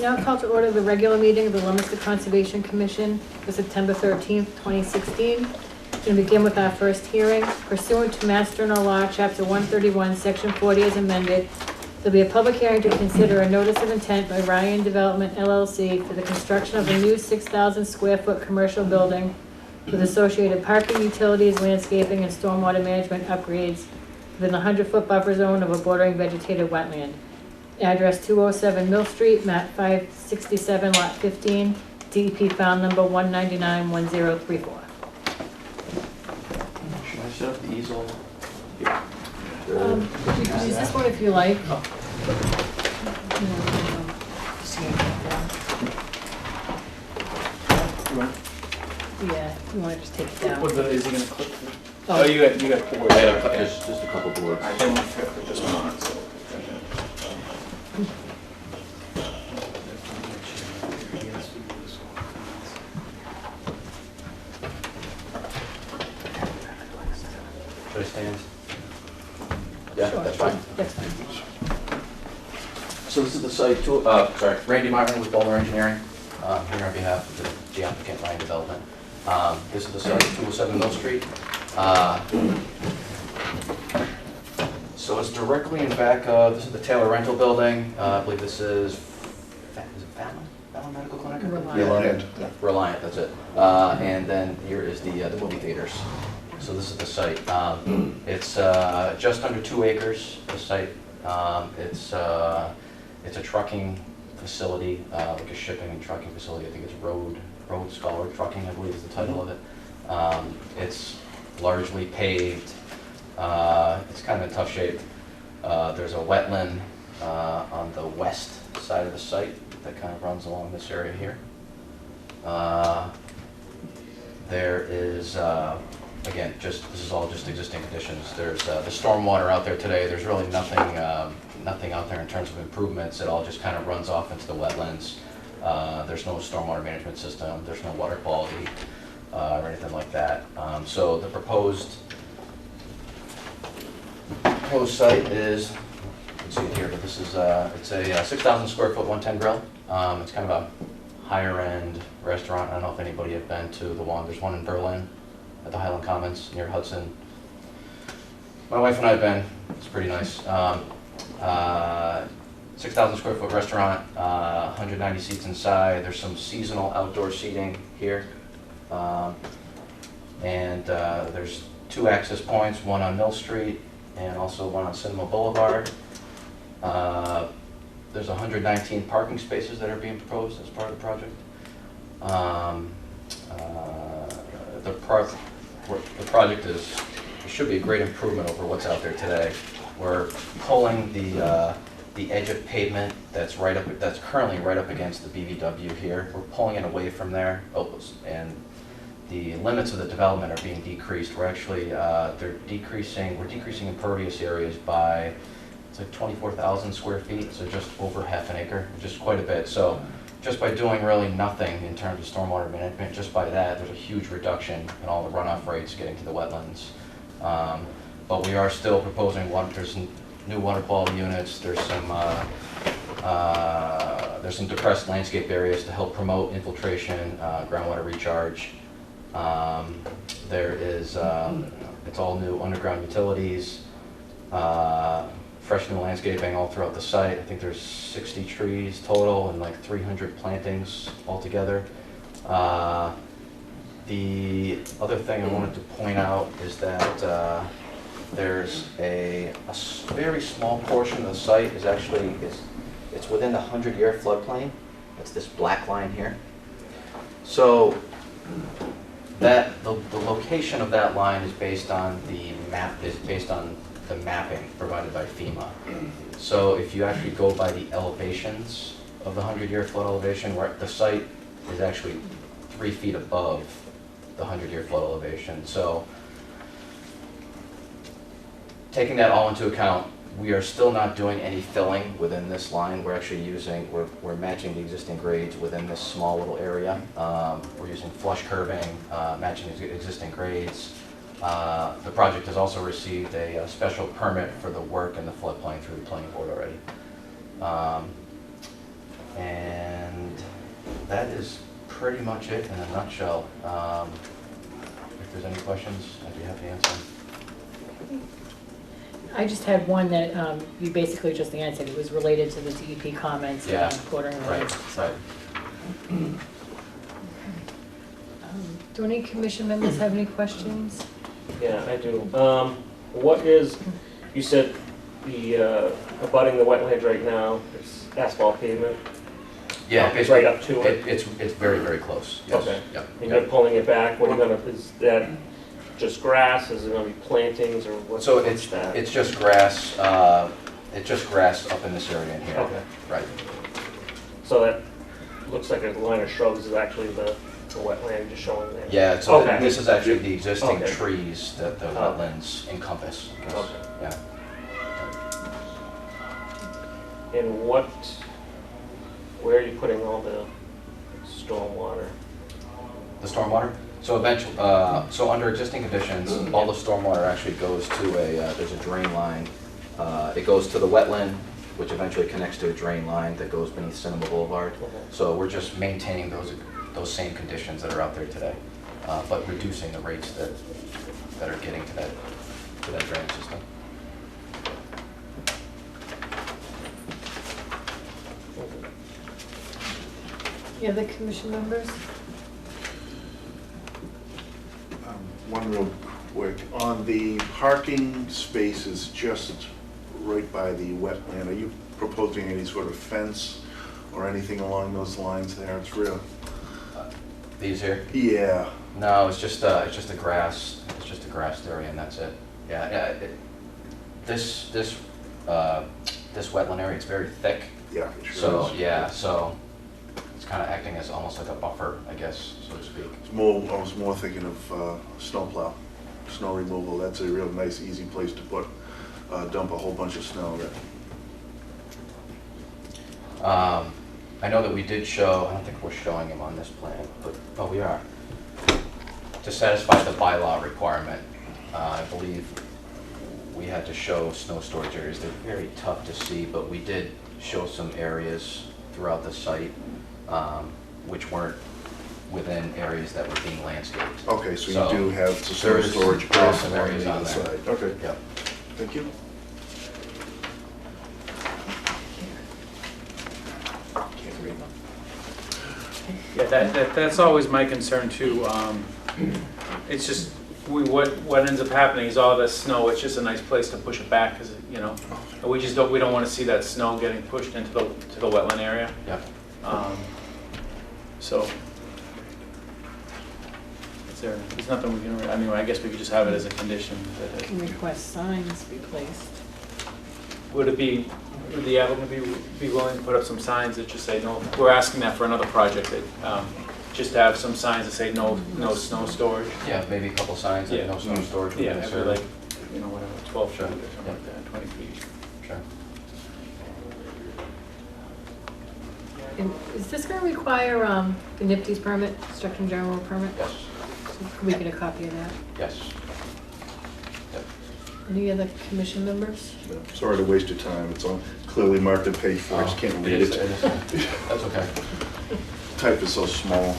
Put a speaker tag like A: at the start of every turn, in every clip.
A: now call to order the regular meeting of the Leominster Conservation Commission for September 13th, 2016. We're going to begin with our first hearing. Pursuant to Mass General Law, Chapter 131, Section 40 as amended, there'll be a public hearing to consider a notice of intent by Ryan Development LLC for the construction of a new 6,000 square foot commercial building with associated parking, utilities, landscaping, and stormwater management upgrades within the 100-foot buffer zone of a bordering vegetated wetland. Address 207 Mill Street, map 567, lot 15, DEP file number 1991034.
B: Should I set up the easel?
A: You can use this one if you like. Yeah, you want to just take it down.
C: Is he going to click?
A: Oh.
C: You got boards.
B: I have just a couple boards.
C: I didn't fit for just one, so.
B: Should I stand? Yeah,
A: Sure,
B: that's fine.
A: That's fine.
B: So this is the site, Randy Myron with Bowler Engineering, here on behalf of the applicant, Ryan Development. This is the site, 207 Mill Street. So it's directly in back of, this is the Taylor Rental Building. I believe this is it Fallon Medical Clinic?
A: Reliant.
B: Yeah. Reliant, that's it. And then here is the movie theaters. So this is the site. It's just under 2 acres, the site. It's a trucking facility, like a shipping and trucking facility. I think it's Road Scholar Trucking, I believe is the title of it. It's largely paved. It's kind of in tough shape. There's a wetland on the west side of the site that kind of runs along this area here. There is, again, this is all just existing conditions. There's the stormwater out there today. There's really nothing out there in terms of improvements. It all just kind of runs off into the wetlands. There's no stormwater management system. There's no water quality or anything like that. So the proposed site is, you can see it here, but this is it's a 6,000 square foot 110 grill. It's kind of a higher end restaurant. I don't know if anybody have been to the one. There's one in Berlin at the Highland Commons near Hudson. My wife and I have been. It's pretty nice. 6,000 square foot restaurant, 190 seats inside. There's some seasonal outdoor seating here. And there's 2 access points, one on Mill Street and also one on Cinema Boulevard. There's 119 parking spaces that are being proposed as part of the project. The project should be a great improvement over what's out there today. We're pulling the edge of pavement that's currently right up against the BVW here. We're pulling it away from there, and the limits of the development are being decreased. We're actually we're decreasing impervious areas by, it's like 24,000 square feet, so just over half an acre, just quite a bit. So just by doing really nothing in terms of stormwater management, just by that, there's a huge reduction in all the runoff rates getting to the wetlands. But we are still proposing there's some new water quality units. There's some depressed landscape areas to help promote infiltration, groundwater recharge. There is, it's all new underground utilities, fresh new landscaping all throughout the site. I think there's 60 trees total and like 300 plantings altogether. The other thing I wanted to point out is that there's a very small portion of the site it's within the 100-year floodplain. It's this black line here. So the location of that line is based on the mapping provided by FEMA. So if you actually go by the elevations of the 100-year flood elevation, where the site is actually 3 feet above the 100-year flood elevation. So taking that all into account, we are still not doing any filling within this line. We're actually we're matching the existing grades within this small little area. We're using flush curving, matching the existing grades. The project has also received a special permit for the work in the floodplain through the planning board already. And that is pretty much it in a nutshell. If there's any questions, I'd be happy to answer them.
A: I just had one that you basically just answered. It was related to the DEP comments.
B: Yeah,
A: Quartering
B: right,
A: road.
B: right.
A: Do any commission members have any questions?
D: Yeah, I do. What is, you said the, abutting the wetlands right now, it's asphalt pavement?
B: Yeah,
D: It's
B: basically,
D: right up to it?
B: It's very, very close, yes.
D: Okay.
B: Yep,
D: And
B: yep.
D: you're pulling it back, what are you gonna, is that just grass, is it gonna be plantings, or what's
B: So
D: that?
B: it's just grass, up in this area in here.
D: Okay,
B: Right.
D: so that looks like a line of shrubs is actually the wetland just showing there?
B: Yeah, so
D: Okay.
B: this is actually the existing
D: Okay.
B: trees that the wetlands encompass. I guess.
D: Okay.
B: Yeah.
D: And where are you putting all the stormwater?
B: The stormwater? So eventually, so under existing conditions, all the stormwater actually goes to there's a drain line. It goes to the wetland, which eventually connects to a drain line that goes beneath Cinema Boulevard.
D: Okay.
B: So we're just maintaining those same conditions that are out there today, but reducing the rates that are getting to that drainage system.
A: Any other commission members?
E: One real quick, on the parking spaces just right by the wetland, are you proposing any sort of fence or anything along those lines there? It's real,
B: These here?
E: yeah,
B: No, it's just a grass. It's just a grassed area, and that's it. Yeah. This wetland area, it's very thick.
E: yeah. it sure
B: So
E: is.
B: yeah, so it's kind of acting as almost like a buffer, I guess, so to speak.
E: I was more thinking of snowplow, snow removal. That's a real nice, easy place to dump a whole bunch of snow there.
B: I know that we did show. I don't think we're showing him on this plan, but oh, we are. To satisfy the bylaw requirement, I believe we had to show snow storage areas. They're very tough to see, but we did show some areas throughout the site which weren't within areas that were being landscaped.
E: Okay, so you do have some snow
B: there's-
E: storage
B: there are
E: off
B: some
E: along
B: areas
E: the
B: on
E: other
B: there.
E: side. Okay,
B: Yep.
E: thank you. Can't read them.
F: Yeah, that's always my concern too. It's just, what ends up happening is all this snow, it's just a nice place to push it back, because, you know, we don't want to see that snow getting pushed into the wetland area.
B: Yep.
F: So, there's nothing we can, I mean, I guess we could just have it as a condition that
A: Can request signs be placed.
F: would the applicant be willing to put up some signs that just say no? We're asking that for another project, that, just to have some signs that say no snow storage.
B: Yeah, maybe a couple signs that
F: Yeah.
B: no snow storage. within
F: Yeah,
B: this
F: every,
B: area.
F: like, you know, whatever, 12 feet
B: Sure.
F: or something like that, 20 feet.
B: Sure.
A: And is this going to require the NIPD's permit, construction general permit?
B: Yes.
A: So can we get a copy of that?
B: Yes. Yep.
A: Any other commission members?
E: Sorry to waste your time. It's on clearly marked and paid for. I just can't read it.
B: That's okay.
E: Type is so small.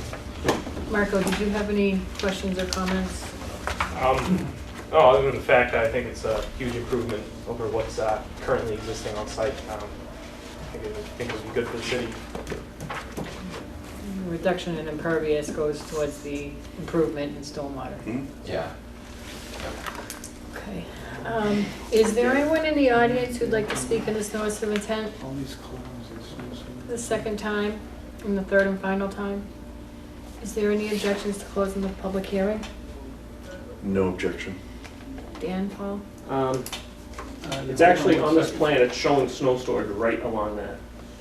A: Marco, did you have any questions or comments?
G: No, other than the fact that I think it's a huge improvement over what's currently existing on site. I think it would be good for the city.
A: Reduction in impervious goes towards the improvement in stormwater.
E: Hmm?
B: Yeah.
A: Okay. Is there anyone in the audience who'd like to speak in this notice of intent? The second time and the third and final time? Is there any objections to closing the public hearing?
E: No objection.
A: Dan, Paul?
D: It's actually on this plan, it's showing snow storage right along that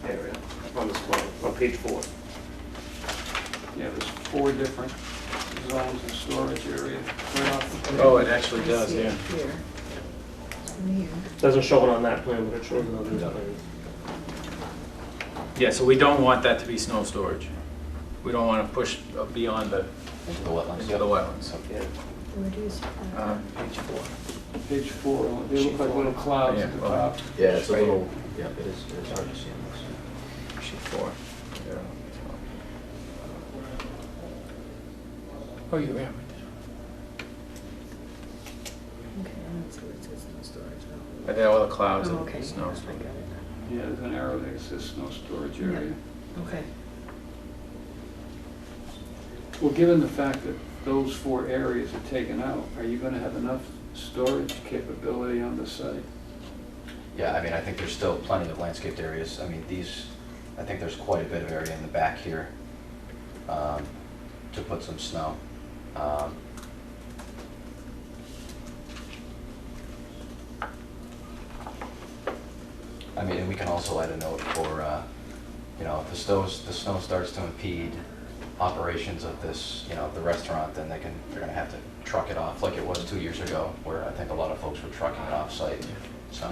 D: area, on this plan, on page 4.
H: Yeah, there's 4 different zones of storage area right off.
F: Oh, it actually does,
A: I see it
F: yeah.
A: here. From here.
D: Doesn't show it on that plan, but it shows it on this plan.
F: Yeah, so we don't want that to be snow storage. We don't want to push beyond the
B: Into the wetlands.
F: into the wetlands.
D: Yeah.
A: Reduce.
F: Page 4.
H: Page 4, they look like little clouds at the
F: Yeah, well,
H: top.
B: Yeah, it's a little, yeah, it is hard to see on this.
F: Sheet 4. Oh, yeah.
A: Okay, that's where it says no storage.
F: I did all the clouds
A: Oh,
F: and
A: okay.
F: snow.
A: I got it.
H: Yeah, there's an arrow there that says snow storage area.
A: Okay.
H: Well, given the fact that those 4 areas are taken out, are you gonna have enough storage capability on the site?
B: Yeah, I mean, I think there's still plenty of landscaped areas. I mean, I think there's quite a bit of area in the back here to put some snow. I mean, and we can also add a note for, you know, if the snow starts to impede operations of this, you know, the restaurant, then they're gonna have to truck it off, like it was 2 years ago, where I think a lot of folks were trucking it off site, so.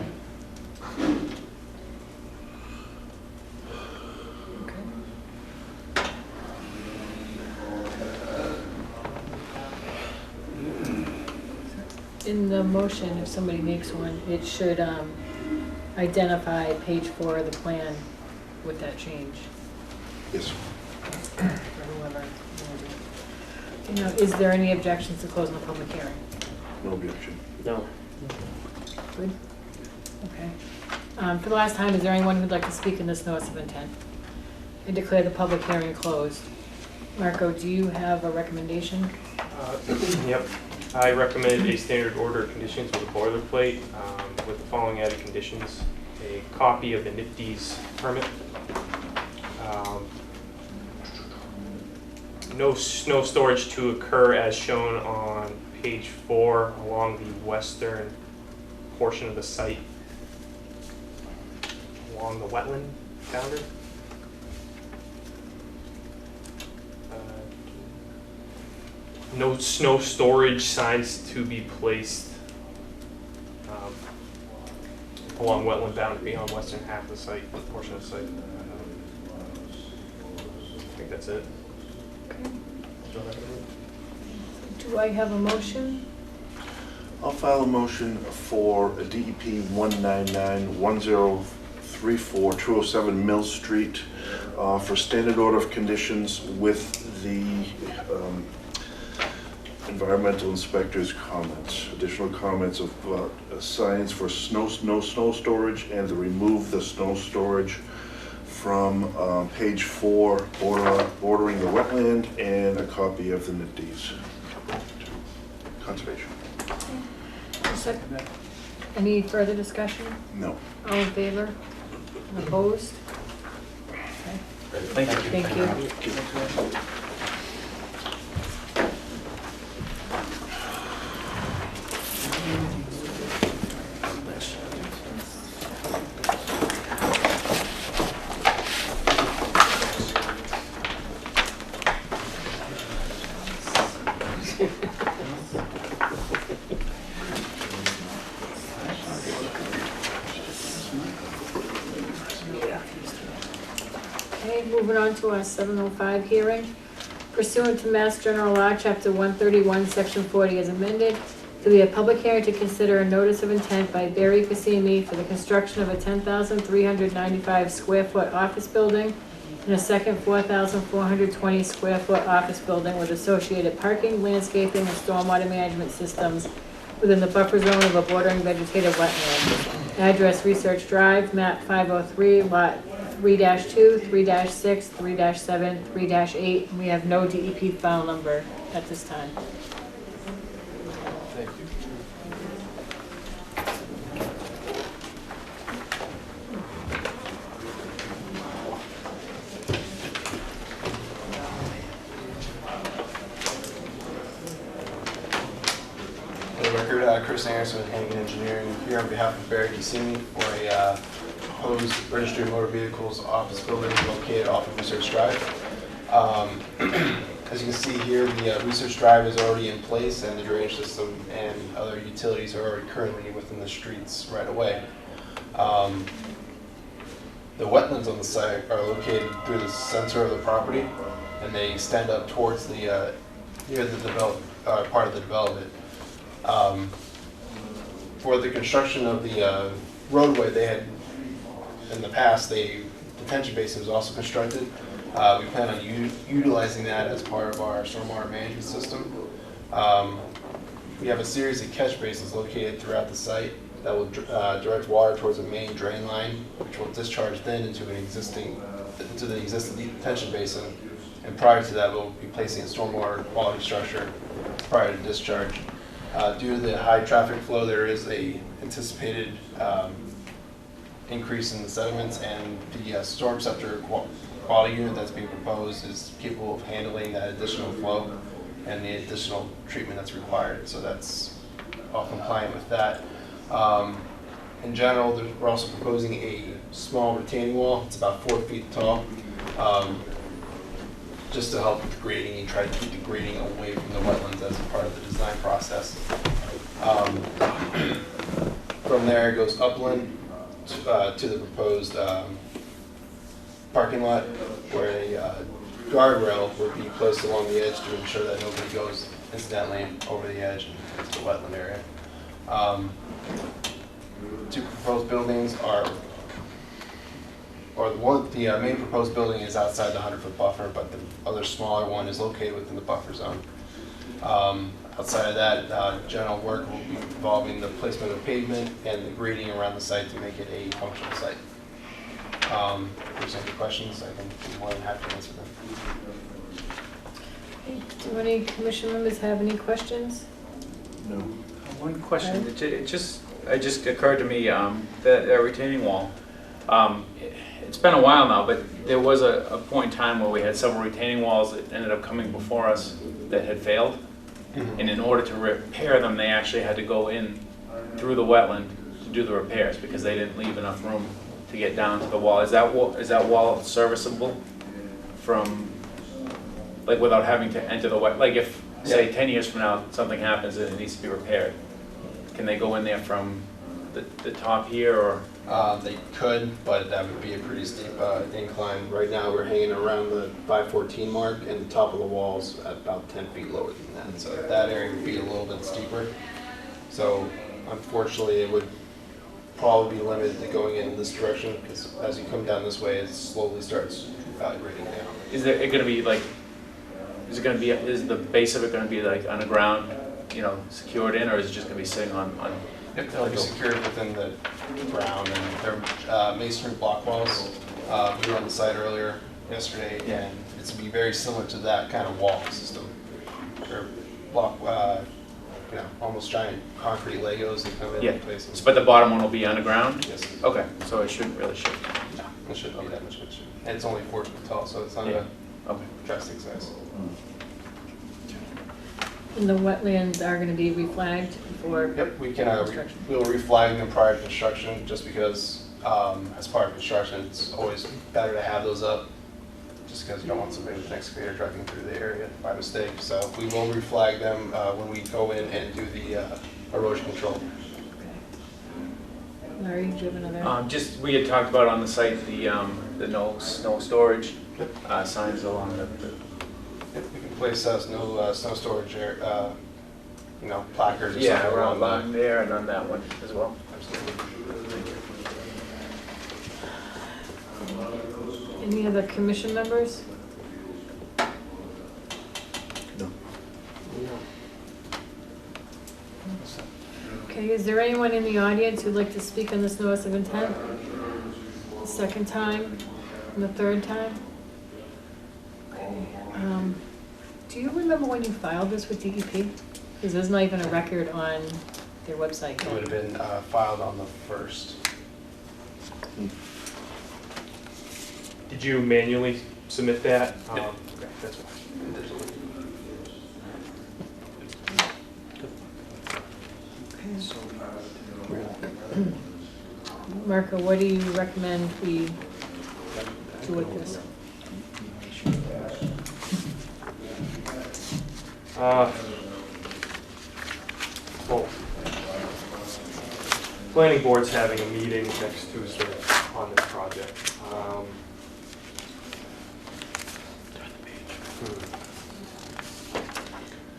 A: In the motion, if somebody makes one, it should identify page 4 of the plan with that change.
E: Yes.
A: For whoever. You know, is there any objections to closing the public hearing?
E: No objection.
D: No.
A: Good? Okay. For the last time, is there anyone who'd like to speak in this notice of intent? I declare the public hearing closed. Marco, do you have a recommendation?
G: Yep. I recommend a standard order of conditions with a boilerplate with the following added conditions. A copy of the NIPD's permit. No snow storage to occur as shown on page 4 along the western portion of the site along the wetland boundary. No snow storage signs to be placed along wetland boundary on western half of the site, portion of the site. I think that's it.
A: Do I have a motion?
E: I'll file a motion for a DEP 199-1034-207 Mill Street for standard order of conditions with the environmental inspector's comments, additional comments of signs for no snow storage and to remove the snow storage from page 4 bordering the wetland, and a copy of the NIPD's conservation.
A: Any further discussion?
E: No.
A: All in favor? Opposed? Okay.
B: Thank you.
A: Thank you. Okay, moving on to our 7:05 hearing. Pursuant to Mass General Law, Chapter 131, Section 40 as amended, to be a public hearing to consider a notice of intent by Barry Cassimi for the construction of a 10,395 square foot office building and a second 4,420 square foot office building with associated parking, landscaping, and stormwater management systems within the buffer zone of a bordering vegetative wetland. Address Research Drive, map 503, lot 3-2, 3-6, 3-7, 3-8. We have no DEP file number at this time.
F: Thank you.
I: For the record, Chris Anderson with Hannigan Engineering, here on behalf of Barry Cassini for a proposed Registry of Motor Vehicles office building located off of Research Drive. As you can see here, the Research Drive is already in place, and the drainage system and other utilities are already currently within the streets right away. The wetlands on the site are located through the center of the property, and they extend up towards the near the part of the development. For the construction of the roadway, they had in the past, the detention basin was also constructed, We plan on utilizing that as part of our stormwater management system. We have a series of catch basins located throughout the site that will direct water towards a main drain line, which will discharge then into the existing detention basin. And prior to that, we'll be placing a stormwater quality structure prior to discharge. Due to the high traffic flow, there is a anticipated increase in the sediments, and the storm scepter quality unit that's being proposed is capable of handling that additional flow and the additional treatment that's required. So that's all compliant with that. In general, we're also proposing a small retaining wall. It's about 4 feet tall, just to help with the grading and try to keep the grading away from the wetlands as a part of the design process. From there, it goes upland to the proposed parking lot, where a guardrail will be placed along the edge to ensure that nobody goes incidentally over the edge into the wetland area. Two proposed buildings are, the main proposed building is outside the 100-foot buffer, but the other smaller one is located within the buffer zone. Outside of that, general work will be involving the placement of pavement and the grading around the site to make it a functional site. If there's any questions, I can be more than happy to answer them.
A: Do any commission members have any questions?
E: No.
F: One question, it just occurred to me, that retaining wall, it's been a while now, but there was a point in time where we had several retaining walls that ended up coming before us that had failed. And in order to repair them, they actually had to go in through the wetland to do the repairs because they didn't leave enough room to get down to the wall. Is that wall serviceable from, like, without having to enter the wet? Like if, say, 10 years from now, something happens and it needs to be repaired, can they go in there from the top here, or?
I: They could, but that would be a pretty steep incline. Right now, we're hanging around the 514 mark, and the top of the wall's at about 10 feet lower than that. So that area would be a little bit steeper. So unfortunately, it would probably be limited to going in this direction, because as you come down this way, it slowly starts evaluating down.
F: Is there going to be like? Is the base of it going to be like underground, secured in, or is it just going to be sitting on?
I: They'll be secured within the ground, and they're masonry block walls. We were on the site earlier yesterday, and it's going to be very similar to that kind of wall system. They're block, almost giant concrete Legos that come in places.
F: But the bottom one will be underground?
I: Yes.
F: Okay, so it shouldn't really shift.
I: No, it shouldn't be that much. And it's only 4 feet tall, so it's not a drastic size.
A: And the wetlands are going to be reflagged for
I: Yep, we can.
A: construction?
I: We'll reflag them prior to construction, just because as part of construction, it's always better to have those up, just because you don't want somebody with an excavator driving through the area by mistake. So we will reflag them when we go in and do the erosion control.
A: Okay. Larry, do you have another?
F: We had talked about on the site the no snow storage signs along the.
I: Yep, we can place no snow storage area, placards or
F: Yeah,
I: something
F: around
I: along
F: there and on that one as well.
I: Absolutely.
A: Any other commission members?
E: No.
A: Okay, is there anyone in the audience who'd like to speak on this notice of intent? The second time and the third time? Okay. Do you remember when you filed this with DEP? Because there's not even a record on their website
I: It
A: yet.
I: would have been filed on the 1st.
G: Did you manually submit that? Okay, that's fine.
A: Marco, what do you recommend we do with this?
G: Well, planning board's having a meeting next Tuesday on this project.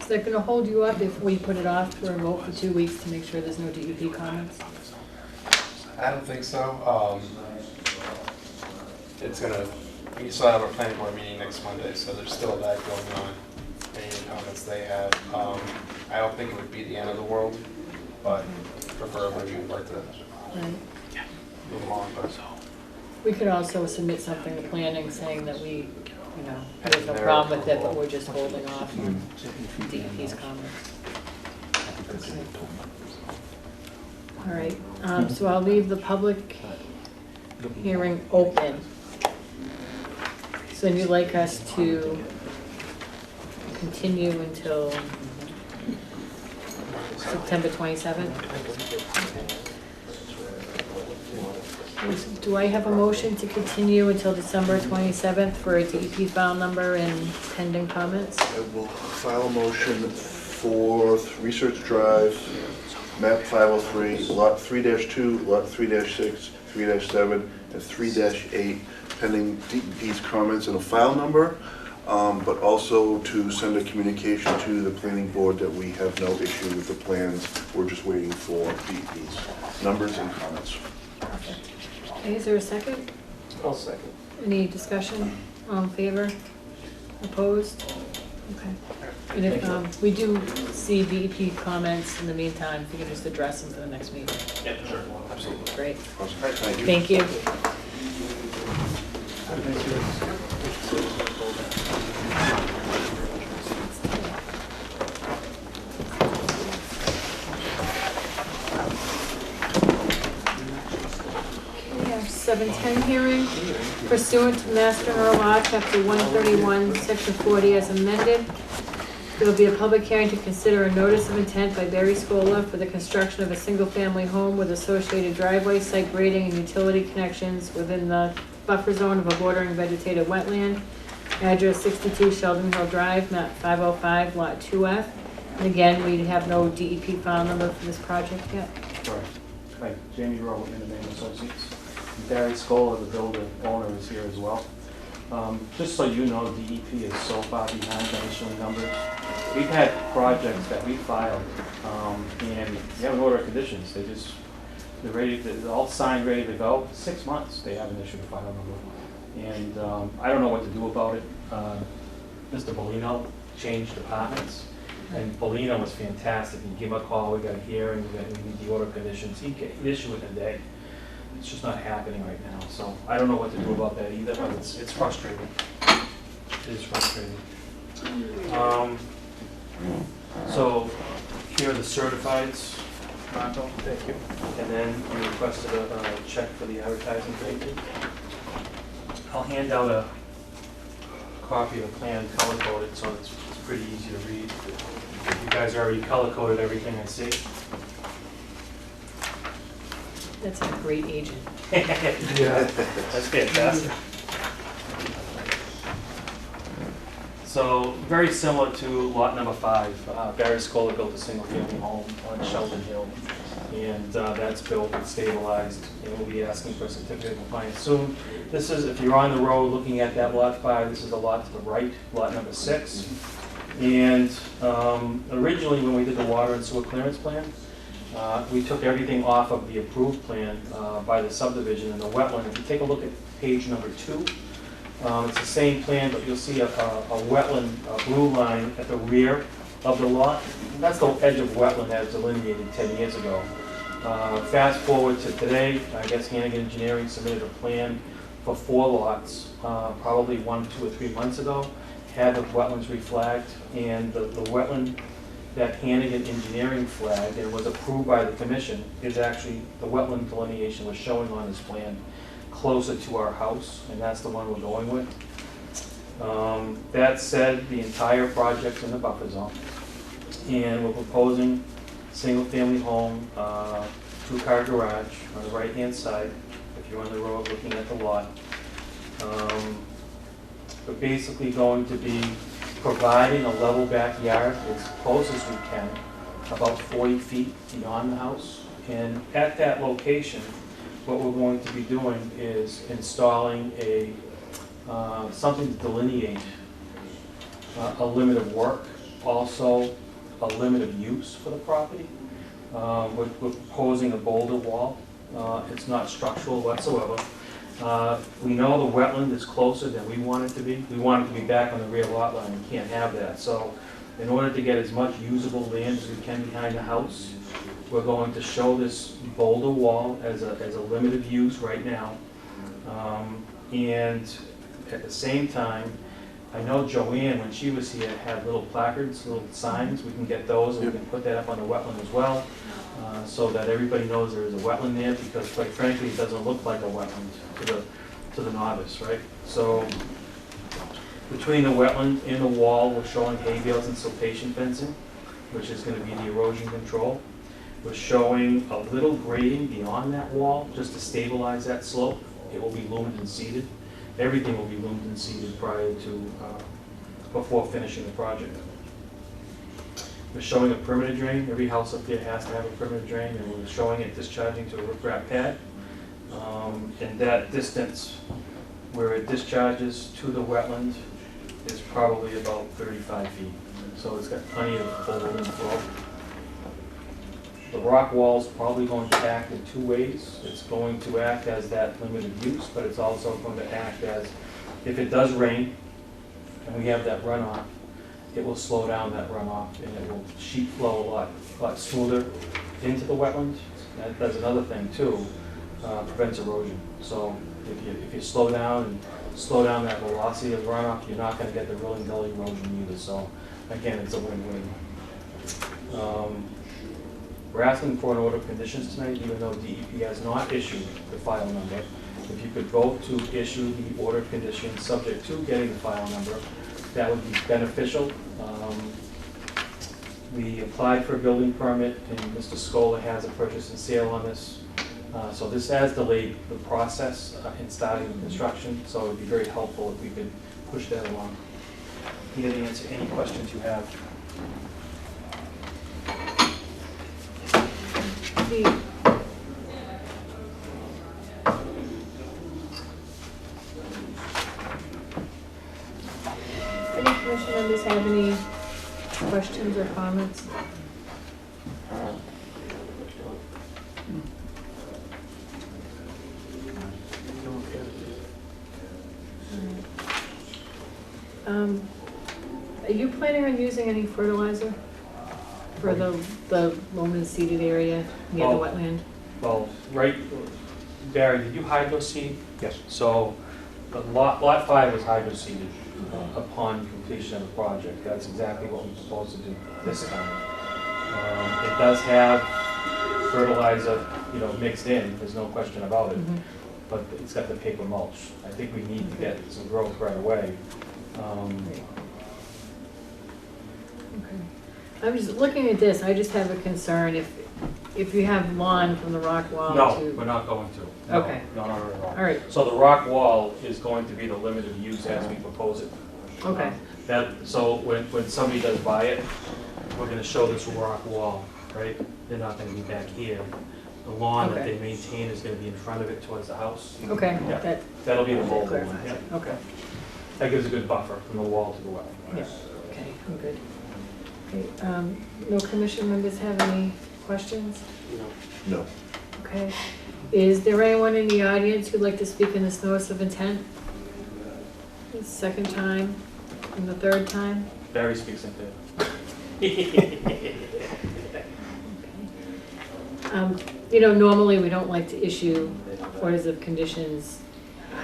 A: Is that going to hold you up if we put it off for a vote for 2 weeks to make sure there's no DEP comments?
I: I don't think so. It's gonna we still have our planning board meeting next Monday, so there's still that going on. Any comments they have, I don't think it would be the end of the world, but preferably we'd like to
A: Right.
I: move along, but.
A: We could also submit something to planning saying that we, there's no problem with it, but we're just holding off on DEP's comments. Okay. All right, so I'll leave the public hearing open. So then you'd like us to continue until September 27th? Do I have a motion to continue until December 27th for a DEP file number and pending comments?
E: I will file a motion for Research Drive, map 503, lot 3-2, lot 3-6, 3-7, and 3-8, pending DEP's comments and a file number, but also to send a communication to the planning board that we have no issue with the plans. We're just waiting for DEP's numbers and comments.
A: Perfect. Okay, is there a second?
D: I'll second.
A: Any discussion? All in favor? Opposed? Okay. And if we do see DEP comments in the meantime, if you can just address them for the next meeting.
D: Yeah, sure, absolutely.
A: Great.
E: Awesome. Thank you.
A: Thank you. We have 7:10 hearing pursuant to Mass General Law, Chapter 131, Section 40 as amended. There will be a public hearing to consider a notice of intent by Barry Scola for the construction of a single-family home with associated driveway, site grading, and utility connections within the buffer zone of a bordering vegetated wetland. Address 62 Sheldon Hill Drive, map 505, lot 2F. And again, we have no DEP file number for this project yet.
J: Correct. Hi, Jamie Rowe, Innovative Associates. Barry Scola, the builder owner, is here as well. Just so you know, DEP is so far behind on issuing numbers. We've had projects that we filed, and we have an order of conditions. They're ready, they're all signed, ready to go. 6 months, they haven't issued a file number. And I don't know what to do about it. Mr. Bellino changed departments, and Bellino was fantastic. You give him a call, we got a hearing, we need the order of conditions. He'd issue it in a day. It's just not happening right now, so I don't know what to do about that either, but it's frustrating. It is frustrating. So here are the certifieds, Marco. Thank you. And then we requested a check for the advertising fee. I'll hand out a copy of the plan color coded, so it's pretty easy to read. You guys already color coded everything I see.
A: That's a great agent.
J: Yeah, that's fantastic. So, very similar to lot number 5. Barry Scola built a single-family home on Sheldon Hill, and that's built and stabilized, and we'll be asking for a certificate of compliance soon. This is, if you're on the road looking at that lot 5, this is a lot to the right, lot number 6. And originally, when we did the water and sewer clearance plan, we took everything off of the approved plan by the subdivision and the wetland. If you take a look at page number 2, it's the same plan, but you'll see a wetland blue line at the rear of the lot. That's the edge of wetland as delineated 10 years ago. Fast forward to today, I guess Hannigan Engineering submitted a plan for 4 lots, probably 1, 2, or 3 months ago, had the wetlands reflagged, and the wetland that Hannigan Engineering flagged and was approved by the commission is actually, the wetland delineation was showing on this plan closer to our house, and that's the one we're going with. That said, the entire project's in the buffer zone, and we're proposing single-family home, 2-car garage on the right-hand side, if you're on the road looking at the lot. We're basically going to be providing a level backyard as close as we can, about 40 feet beyond the house. And at that location, what we're going to be doing is installing something to delineate a limit of work, also a limit of use for the property. We're proposing a boulder wall. It's not structural whatsoever. We know the wetland is closer than we want it to be. We want it to be back on the rear lot line, we can't have that. So in order to get as much usable land as we can behind the house, we're going to show this boulder wall as a limited use right now. And at the same time, I know Joanne, when she was here, had little placards, little signs. We can get those and we can put that up on the wetland as well, so that everybody knows there is a wetland there, because quite frankly, it doesn't look like a wetland to the novice, right? So between the wetland and the wall, we're showing hay bales and siltation fencing, which is going to be the erosion control. We're showing a little grading beyond that wall just to stabilize that slope. It will be loomed and seeded. Everything will be loomed and seeded prior to, before finishing the project. We're showing a perimeter drain. Every house up there has to have a perimeter drain, and we're showing it discharging to a riprap pad. And that distance where it discharges to the wetland is probably about 35 feet. So it's got plenty of full room to flow. The rock wall is probably going to act in two ways. It's going to act as that limited use, but it's also going to act as, if it does rain and we have that runoff, it will slow down that runoff and it will sheet flow a lot smoother into the wetland. That does another thing too, prevents erosion. So if you slow down that velocity of runoff, you're not going to get the rolling gully erosion either. So again, it's a win-win. We're asking for an order of conditions tonight, even though DEP has not issued the file number. If you could vote to issue the order of conditions subject to getting the file number, that would be beneficial. We applied for a building permit, and Mr. Scola has a purchase and sale on this. So this has delayed the process in starting the construction, so it would be very helpful if we could push that along. Here to answer any questions you have.
A: Any commission members have any questions or comments? Are you planning on using any fertilizer for the loam seeded area near the wetland?
J: Well, right, Barry, did you hydro seed?
C: Yes.
J: So the lot 5 was hydro seeded upon completion of the project. That's exactly what we're supposed to do this time. It does have fertilizer, mixed in, there's no question about it, but it's got the paper mulch. I think we need to get some growth right away.
A: Okay. I'm just looking at this, I just have a concern if you have lawn from the rock wall
J: No,
A: to.
J: we're not going to. No,
A: Okay.
J: No.
A: All right,
J: So the rock wall is going to be the limited use as we propose it.
A: okay,
J: So when somebody does buy it, we're gonna show this rock wall, right? They're not gonna be back here. The lawn that
A: Okay.
J: they maintain is gonna be in front of it towards the house.
A: okay,
J: Yeah. That'll be the mobile one,
A: clarifies
J: yeah.
A: it. Okay,
J: That gives a good buffer from the wall to the well.
A: yeah, okay, I'm good. Okay, no commission members have any questions?
E: No.
A: Okay, is there anyone in the audience who'd like to speak in this notice of intent? The second time and the third time?
J: Barry speaks in favor.
A: Normally we don't like to issue orders of conditions.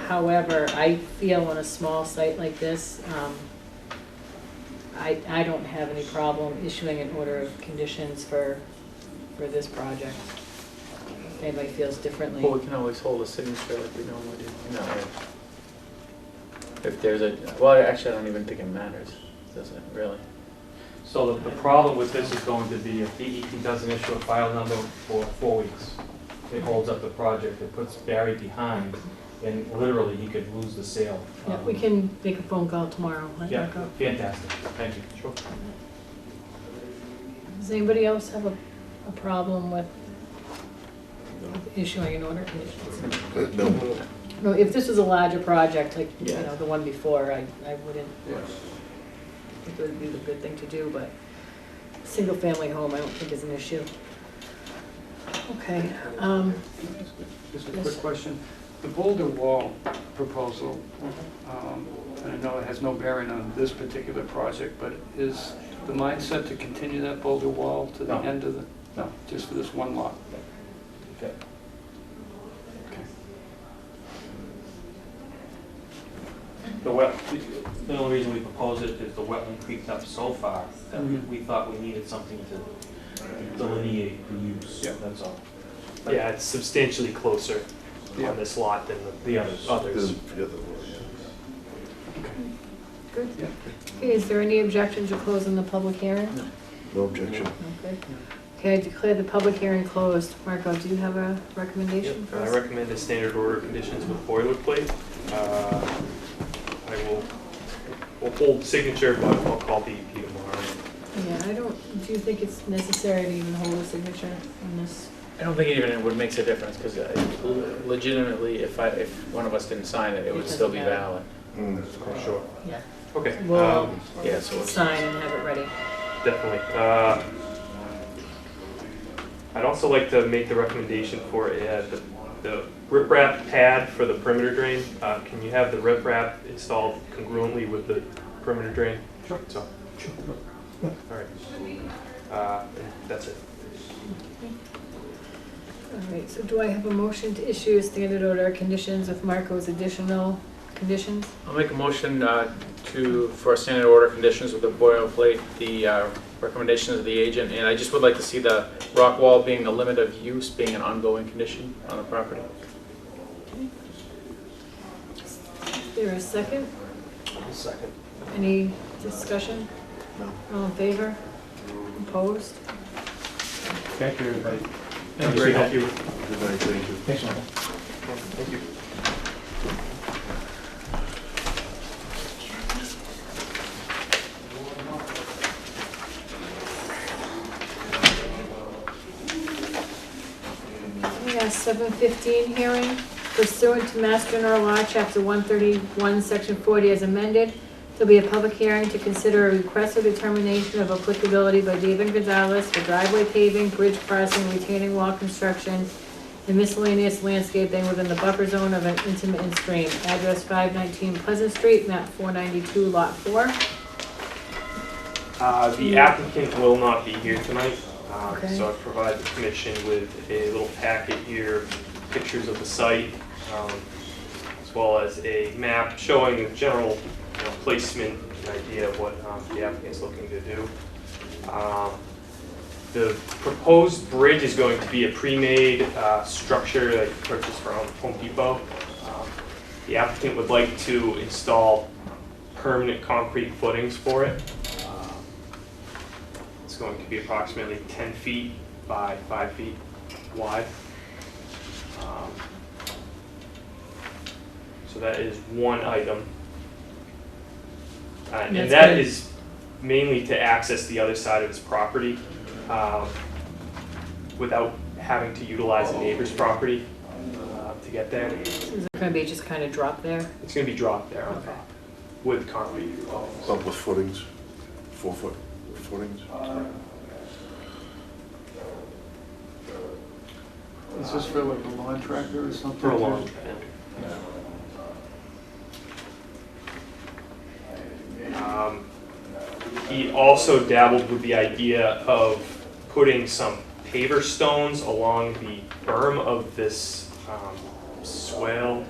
A: However, I feel on a small site like this, I don't have any problem issuing an order of conditions for this project. If anybody feels differently.
F: Well, we can always hold a signature like we normally do. No. If there's actually, I don't even think it matters, does it, really?
J: So the problem with this is going to be if DEP doesn't issue a file number for 4 weeks, it holds up the project, it puts Barry behind, and literally he could lose the sale.
A: Yeah, we can make a phone call tomorrow. Let
J: Yeah,
A: that go.
J: fantastic, thank you. Sure.
A: Does anybody else have a problem with issuing an order of conditions?
E: No.
A: No, if this was a larger project, like,
F: Yeah.
A: the one before, I wouldn't, I think it would be the good thing to do, but single-family home, I don't think is an issue. Okay,
H: Just a
A: Yes.
H: quick question. The boulder wall proposal, and I know it has no bearing on this particular project, but is the mindset to continue that boulder wall to the
J: No.
H: end of the, no, just for this one lot?
J: Okay. The only reason we proposed it is the wetland creeped up so far that we thought we needed something to delineate the use,
G: Yeah.
J: that's all.
G: Yeah, it's substantially closer
H: Yeah.
G: on this lot than the others.
A: Good.
H: Yeah.
A: Okay, is there any objection to closing the public hearing?
E: No objection.
A: Okay. Okay, I declare the public hearing closed. Marco, do you have a recommendation for
G: I
A: us?
G: recommend a standard order of conditions with boilerplate. We'll hold signature, but I'll call DEP tomorrow.
A: Yeah, do you think it's necessary to even hold a signature on this?
F: I don't think it even would make a difference, because legitimately, if one of us didn't sign it, it would still be valid.
G: For sure.
A: Yeah.
G: Okay.
A: Well,
F: Yeah, so it's,
A: sign and have it ready.
G: Definitely. I'd also like to make the recommendation for the riprap pad for the perimeter drain. Can you have the riprap installed congruently with the perimeter drain? Sure. So, all right. And that's it.
A: All right, so do I have a motion to issue a standard order of conditions with Marco's additional conditions?
F: I'll make a motion for a standard order conditions with the boilerplate, the recommendations of the agent, and I just would like to see the rock wall being the limit of use being an ongoing condition on the property.
A: Is there a second?
I: Second.
A: Any discussion?
E: No.
A: All in favor? Opposed?
G: Thank you, everybody.
F: Thank you.
G: Thank you.
E: Good night, thank you.
J: Thanks, Michael.
G: Thank you.
A: Yeah, 7:15 hearing pursuant to Mass General Law, Chapter 131, Section 40 as amended. There'll be a public hearing to consider a request for determination of applicability by David Gonzalez for driveway paving, bridge crossing, retaining wall construction, and miscellaneous landscaping within the buffer zone of an intermittent stream. Address 519 Pleasant Street, map 492, lot 4.
G: The applicant will not be here tonight,
A: Okay.
G: so I provide the commission with a little packet here, pictures of the site, as well as a map showing the general placement and idea of what the applicant's looking to do. The proposed bridge is going to be a pre-made structure that you purchased from Home Depot. The applicant would like to install permanent concrete footings for it. It's going to be approximately 10 feet by 5 feet wide. So that is one item. And
A: That's
G: that
A: good.
G: is mainly to access the other side of his property without having to utilize a neighbor's property to get there.
A: Is it gonna be just kind of drop there?
G: It's going to be dropped there on top with concrete.
E: Up with footings, 4-foot footings.
H: Is this for like a lawn tractor or something?
G: For a long He also dabbled with the idea of putting some paver stones along the berm of this swale.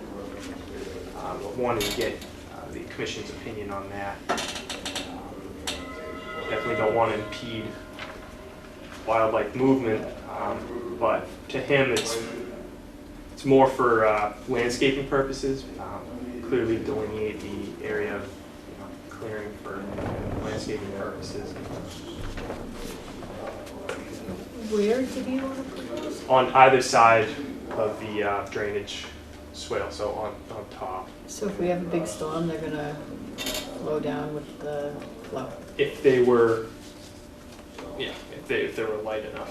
G: Wanted to get the commission's opinion on that. Definitely don't want to impede wildlife movement, but to him it's more for landscaping purposes. Clearly delineate the area of clearing for landscaping purposes.
A: Where did he want to put those?
G: On either side of the drainage swale, so on top.
A: So if we have a big storm, they're gonna flow down with the flow.
G: If they were, if they were light enough.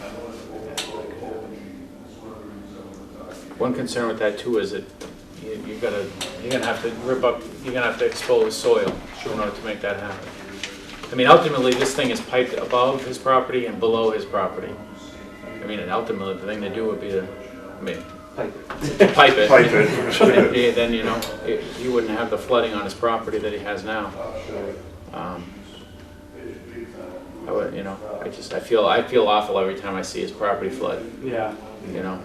F: One concern with that too is that you're gonna have to rip up, you're gonna have to expose soil in order to make that happen. I mean, ultimately, this thing is piped above his property and below his property. I mean, and ultimately, the thing to do would be to, I mean,
D: Pipe
F: pipe it.
E: Pipe it.
F: And then, you know, he wouldn't have the flooding on his property that he has now. I would, you know, I feel awful every time I see his property flood,
G: Yeah.
F: you know.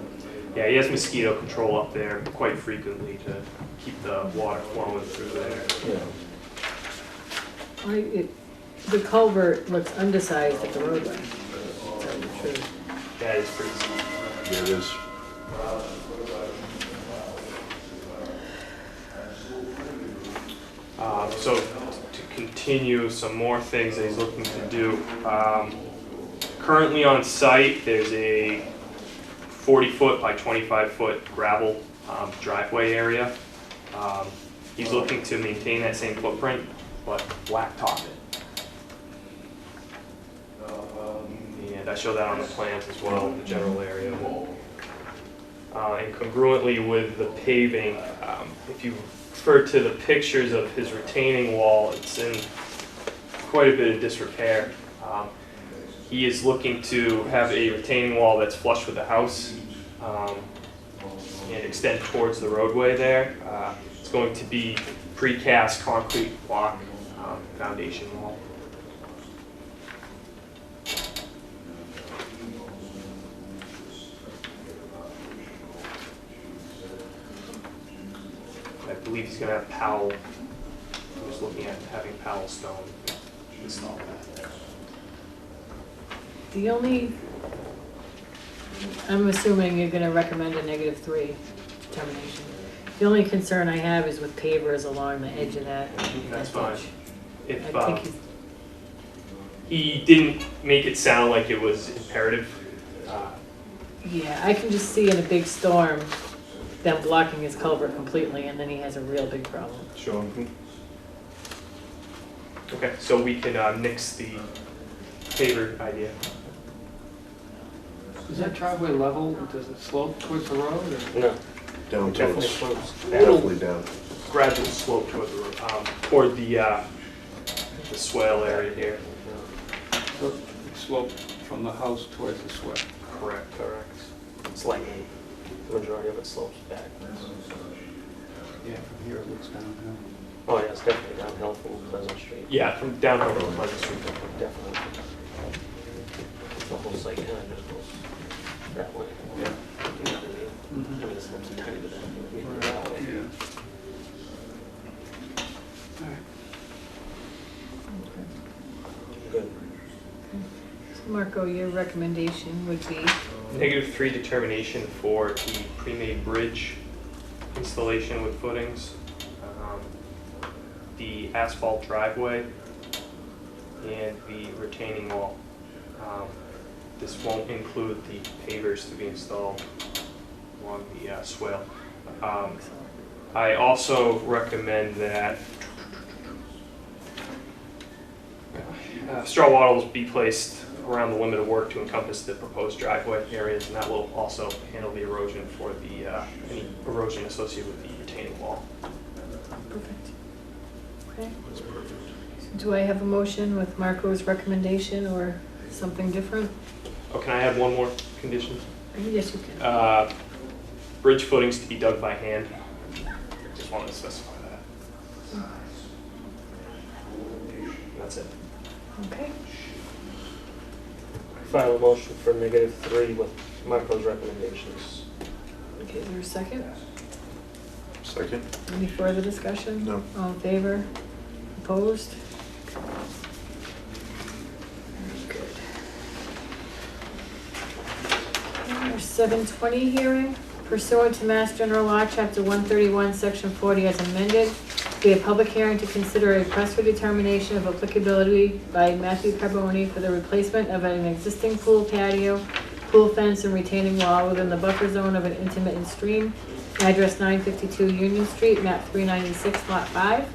G: Yeah, he has mosquito control up there quite frequently to keep the water flowing through there.
F: Yeah.
A: The culvert looks undersized at the roadway. To tell you the truth.
G: That is pretty small.
E: Yeah, it is.
G: So to continue some more things that he's looking to do. Currently on site, there's a 40-foot by 25-foot gravel driveway area. He's looking to maintain that same footprint, but blacktop it. And I show that on the plans as well, the general area. And congruently with the paving, if you refer to the pictures of his retaining wall, it's in quite a bit of disrepair. He is looking to have a retaining wall that's flush with the house and extend towards the roadway there. It's going to be precast concrete block foundation wall. I believe he's going to have Powell. I'm just looking at having Powell Stone install that.
A: The only, I'm assuming you're gonna recommend a -3 determination. The only concern I have is with pavers along the edge of that.
G: That's fine.
A: ditch.
G: If
A: I think he's,
G: he didn't make it sound like it was imperative.
A: yeah, I can just see in a big storm, them blocking his culvert completely, and then he has a real big problem.
G: Sure. Okay, so we can nix the paver idea.
H: Is that driveway level? Does it slope towards the road? Or?
D: No,
E: Down
G: Definitely
E: towards,
G: slopes.
E: definitely down.
G: Gradual slope toward the road, toward the swale area here.
H: So it slopes from the house towards the swale.
G: Correct.
D: slightly, the majority of it slopes back.
H: Yeah, from here it looks downhill.
D: Oh yeah, it's definitely downhill from Pleasant Street.
G: Yeah, from downhill from Pleasant Street.
D: Definitely. The whole site kind of just goes that way.
G: Yeah.
D: You know what I mean? I mean, it slopes a tiny bit that way.
H: Yeah. All right.
D: Good.
A: So Marco, your recommendation would be,
G: -3 determination for the pre-made bridge installation with footings, the asphalt driveway, and the retaining wall. This won't include the pavers to be installed along the swale. I also recommend that straw wattles be placed around the limit of work to encompass the proposed driveway areas, and that will also handle the erosion for the any erosion associated with the retaining wall.
A: perfect. Okay. Do I have a motion with Marco's recommendation or something different?
G: Oh, can I have one more condition?
A: Yes, you can.
G: Bridge footings to be dug by hand. Just wanted to specify that. That's it.
A: Okay.
D: File a motion for -3 with Marco's recommendations.
A: Okay, is there a second?
E: Second?
A: Any further discussion?
E: No.
A: All in favor? Opposed? Good. Our 720 hearing pursuant to Mass General Law, Chapter 131, Section 40 as amended, be a public hearing to consider a request for determination of applicability by Matthew Carboni for the replacement of an existing pool patio, pool fence, and retaining wall within the buffer zone of an intermittent stream. Address 952 Union Street, map 396, lot 5.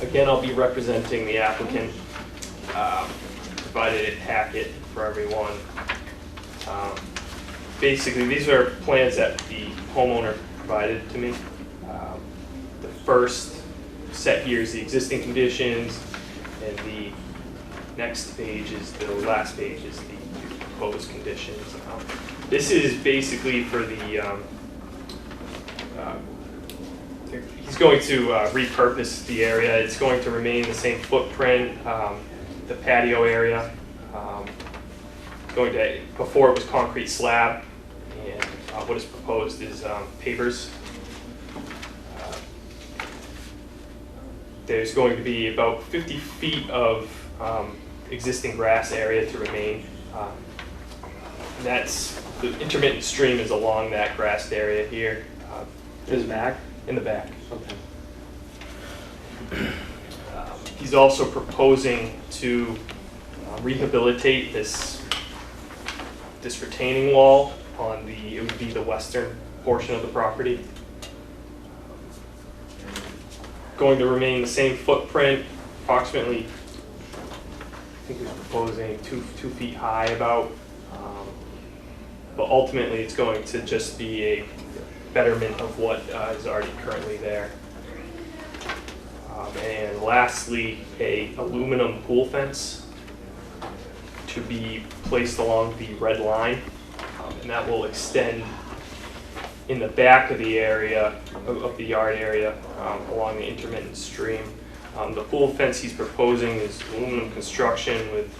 G: Again, I'll be representing the applicant. Provided a packet for everyone. Basically, these are plans that the homeowner provided to me. The first set here is the existing conditions, and the next page is the last page is the proposed conditions. This is basically for the, he's going to repurpose the area. It's going to remain the same footprint, the patio area. Before it was concrete slab, and what is proposed is pavers. There's going to be about 50 feet of existing grass area to remain. The intermittent stream is along that grassed area here.
J: In the back?
G: In the back.
J: Okay.
G: He's also proposing to rehabilitate this retaining wall on it would be the western portion of the property. Going to remain the same footprint, approximately, I think he's proposing 2 feet high about. But ultimately, it's going to just be a betterment of what is already currently there. And lastly, a aluminum pool fence to be placed along the red line, and that will extend in the back of the area, of the yard area, along the intermittent stream. The pool fence he's proposing is aluminum construction with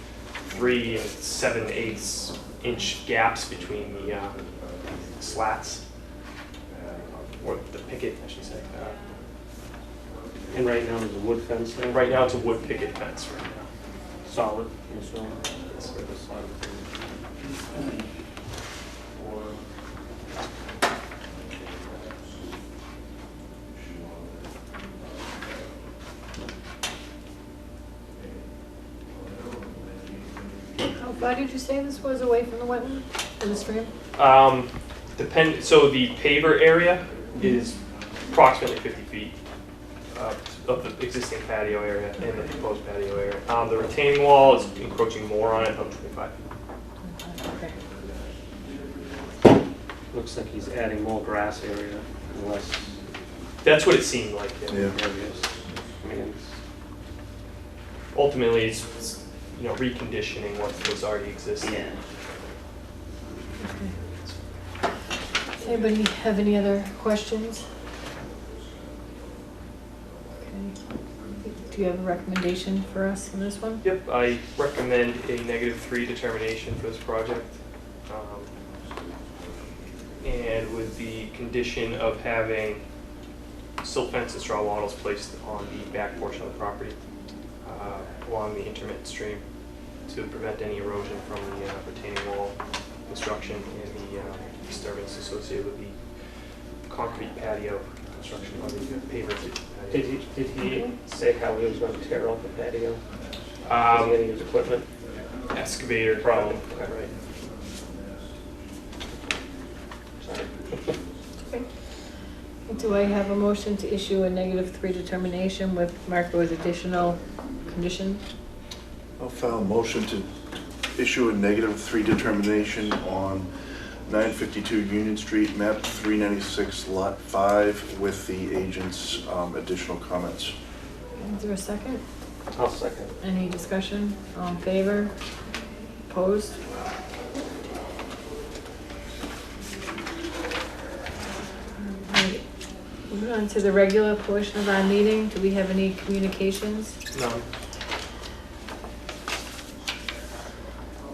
G: 3 7/8 inch gaps between the slats, or the picket, I should say.
J: And right now there's a wood fence there?
G: Right now it's a wood picket fence right now.
J: Solid, yes, sir. That's where the solid.
A: How far did you say this was away from the wetland, from the stream?
G: So the paver area is approximately 50 feet of the existing patio area and the proposed patio area. The retaining wall is encroaching more on it, about 25 feet.
A: Okay.
J: Looks like he's adding more grass area and less
G: That's what it seemed like. Yeah.
J: areas. I mean,
G: Ultimately, it's reconditioning what was already existing.
A: Does anybody have any other questions? Okay. Do you have a recommendation for us on this one?
G: Yep, I recommend a -3 determination for this project. And with the condition of having silt fence and straw wattles placed on the back portion of the property along the intermittent stream to prevent any erosion from the retaining wall construction and the disturbance associated with the concrete patio construction or the paver patio.
J: Did he say how he was going to tear off the patio? Was he going to use equipment?
G: Excavator problem, right.
J: Sorry.
A: Okay. Do I have a motion to issue a -3 determination with Marco as additional condition?
E: I'll file a motion to issue a -3 determination on 952 Union Street, map 396, lot 5, with the agent's additional comments.
A: Is there a second?
J: I'll second.
A: Any discussion? All in favor? Opposed? Alright. Moving on to the regular portion of our meeting. Do we have any communications?
G: No.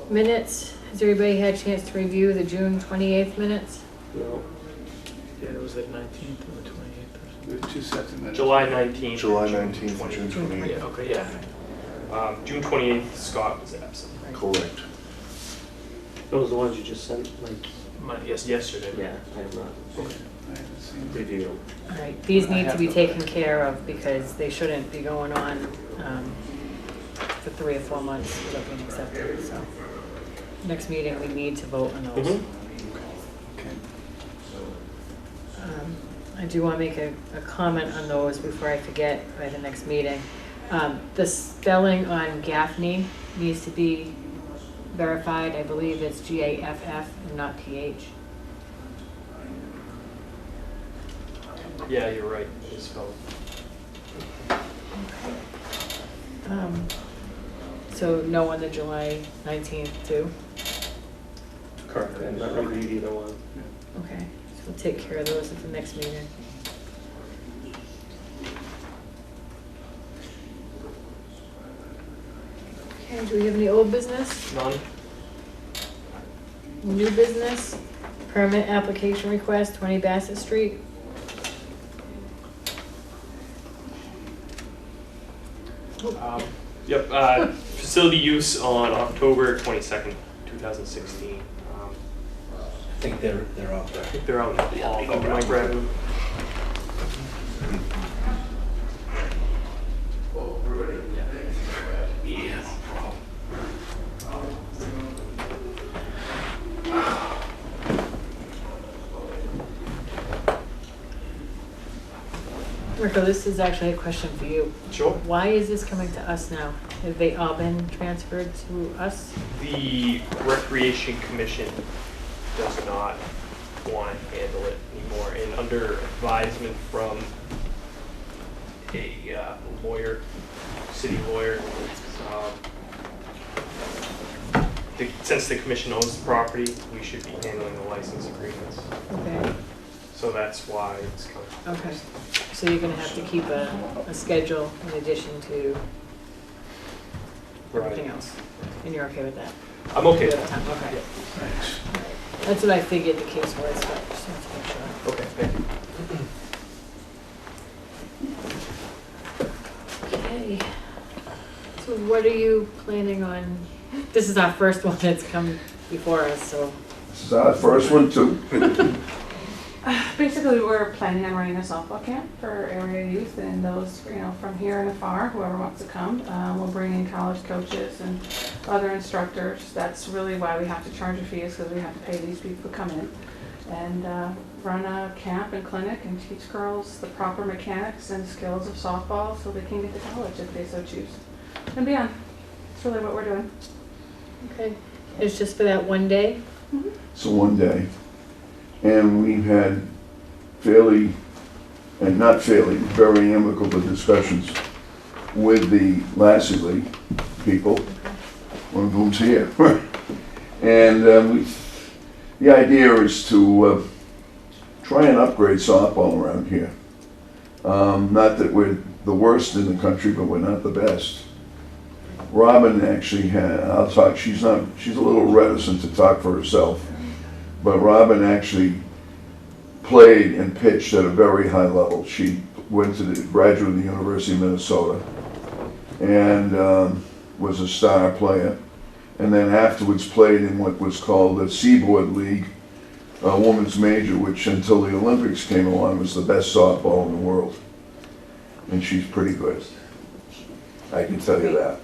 A: Minutes? Has everybody had a chance to review the June 28th minutes?
J: No.
F: Yeah, it was like 19th or the 28th or something.
H: There's 2 sets of minutes.
G: July 19th.
E: July
G: June
E: 19th and June 28th.
G: Yeah, okay, yeah. June 28th, Scott was absent.
E: Correct.
J: Those are the ones you just sent, like?
G: Yesterday.
J: Yeah, I have not
H: I haven't seen it.
J: reviewed them.
A: Alright, these
H: I
A: need to
H: have
A: be
H: to-
A: taken care of because they shouldn't be going on for 3 or 4 months without being accepted, so. Next meeting, we need to vote on those.
H: Okay.
A: I do want to make a comment on those before I forget by the next meeting. The spelling on Gaffney needs to be verified. I believe it's Gaff and not PH.
G: Yeah, you're right. It's spelled.
A: So no on the July 19th too?
G: Correct, and not reviewed either one.
A: Okay, so we'll take care of those at the next meeting. Okay, do we have any old business?
G: None?
A: New business? Permit application request, 20 Bassett Street.
G: Yep, facility use on October 22nd, 2016.
B: I think they're out there.
G: I think they're out in the hall, but Mike grab them.
A: Rico, this is actually a question for you.
G: Sure.
A: Why is this coming to us now? Have they all been transferred to us?
G: The Recreation Commission does not want to handle it anymore, and under advisement from a lawyer, city lawyer, since the commission owns the property, we should be handling the license agreements.
A: Okay,
G: So that's why it's coming.
A: okay. So you're gonna have to keep a schedule in addition to everything else? And you're okay with that?
G: I'm okay
A: You
G: with
A: have
G: that.
A: time, okay. That's what I figured the case was, but just wanted to make sure.
G: Okay, thank you.
A: Okay. So what are you planning on? This is our first one that's come before us, so.
E: This is our first one too.
K: Basically, we're planning on running a softball camp for area youth and those, from here and afar, whoever wants to come. We'll bring in college coaches and other instructors. That's really why we have to charge a fee, is because we have to pay these people to come in and run a camp and clinic and teach girls the proper mechanics and skills of softball so they can get to college if they so choose and beyond. That's really what we're doing.
A: Okay. It's just for that one day?
L: So one day. And we've had fairly, and not fairly, very amicable discussions with the Lassie League people, one of whom's here. And the idea is to try and upgrade softball around here. Not that we're the worst in the country, but we're not the best. Robin actually I'll talk, she's a little reticent to talk for herself, but Robin actually played and pitched at a very high level. She went to the graduate of the University of Minnesota and was a star player, and then afterwards played in what was called the Seaboard League, a women's major, which until the Olympics came along was the best softball in the world. And she's pretty good, I can tell you that.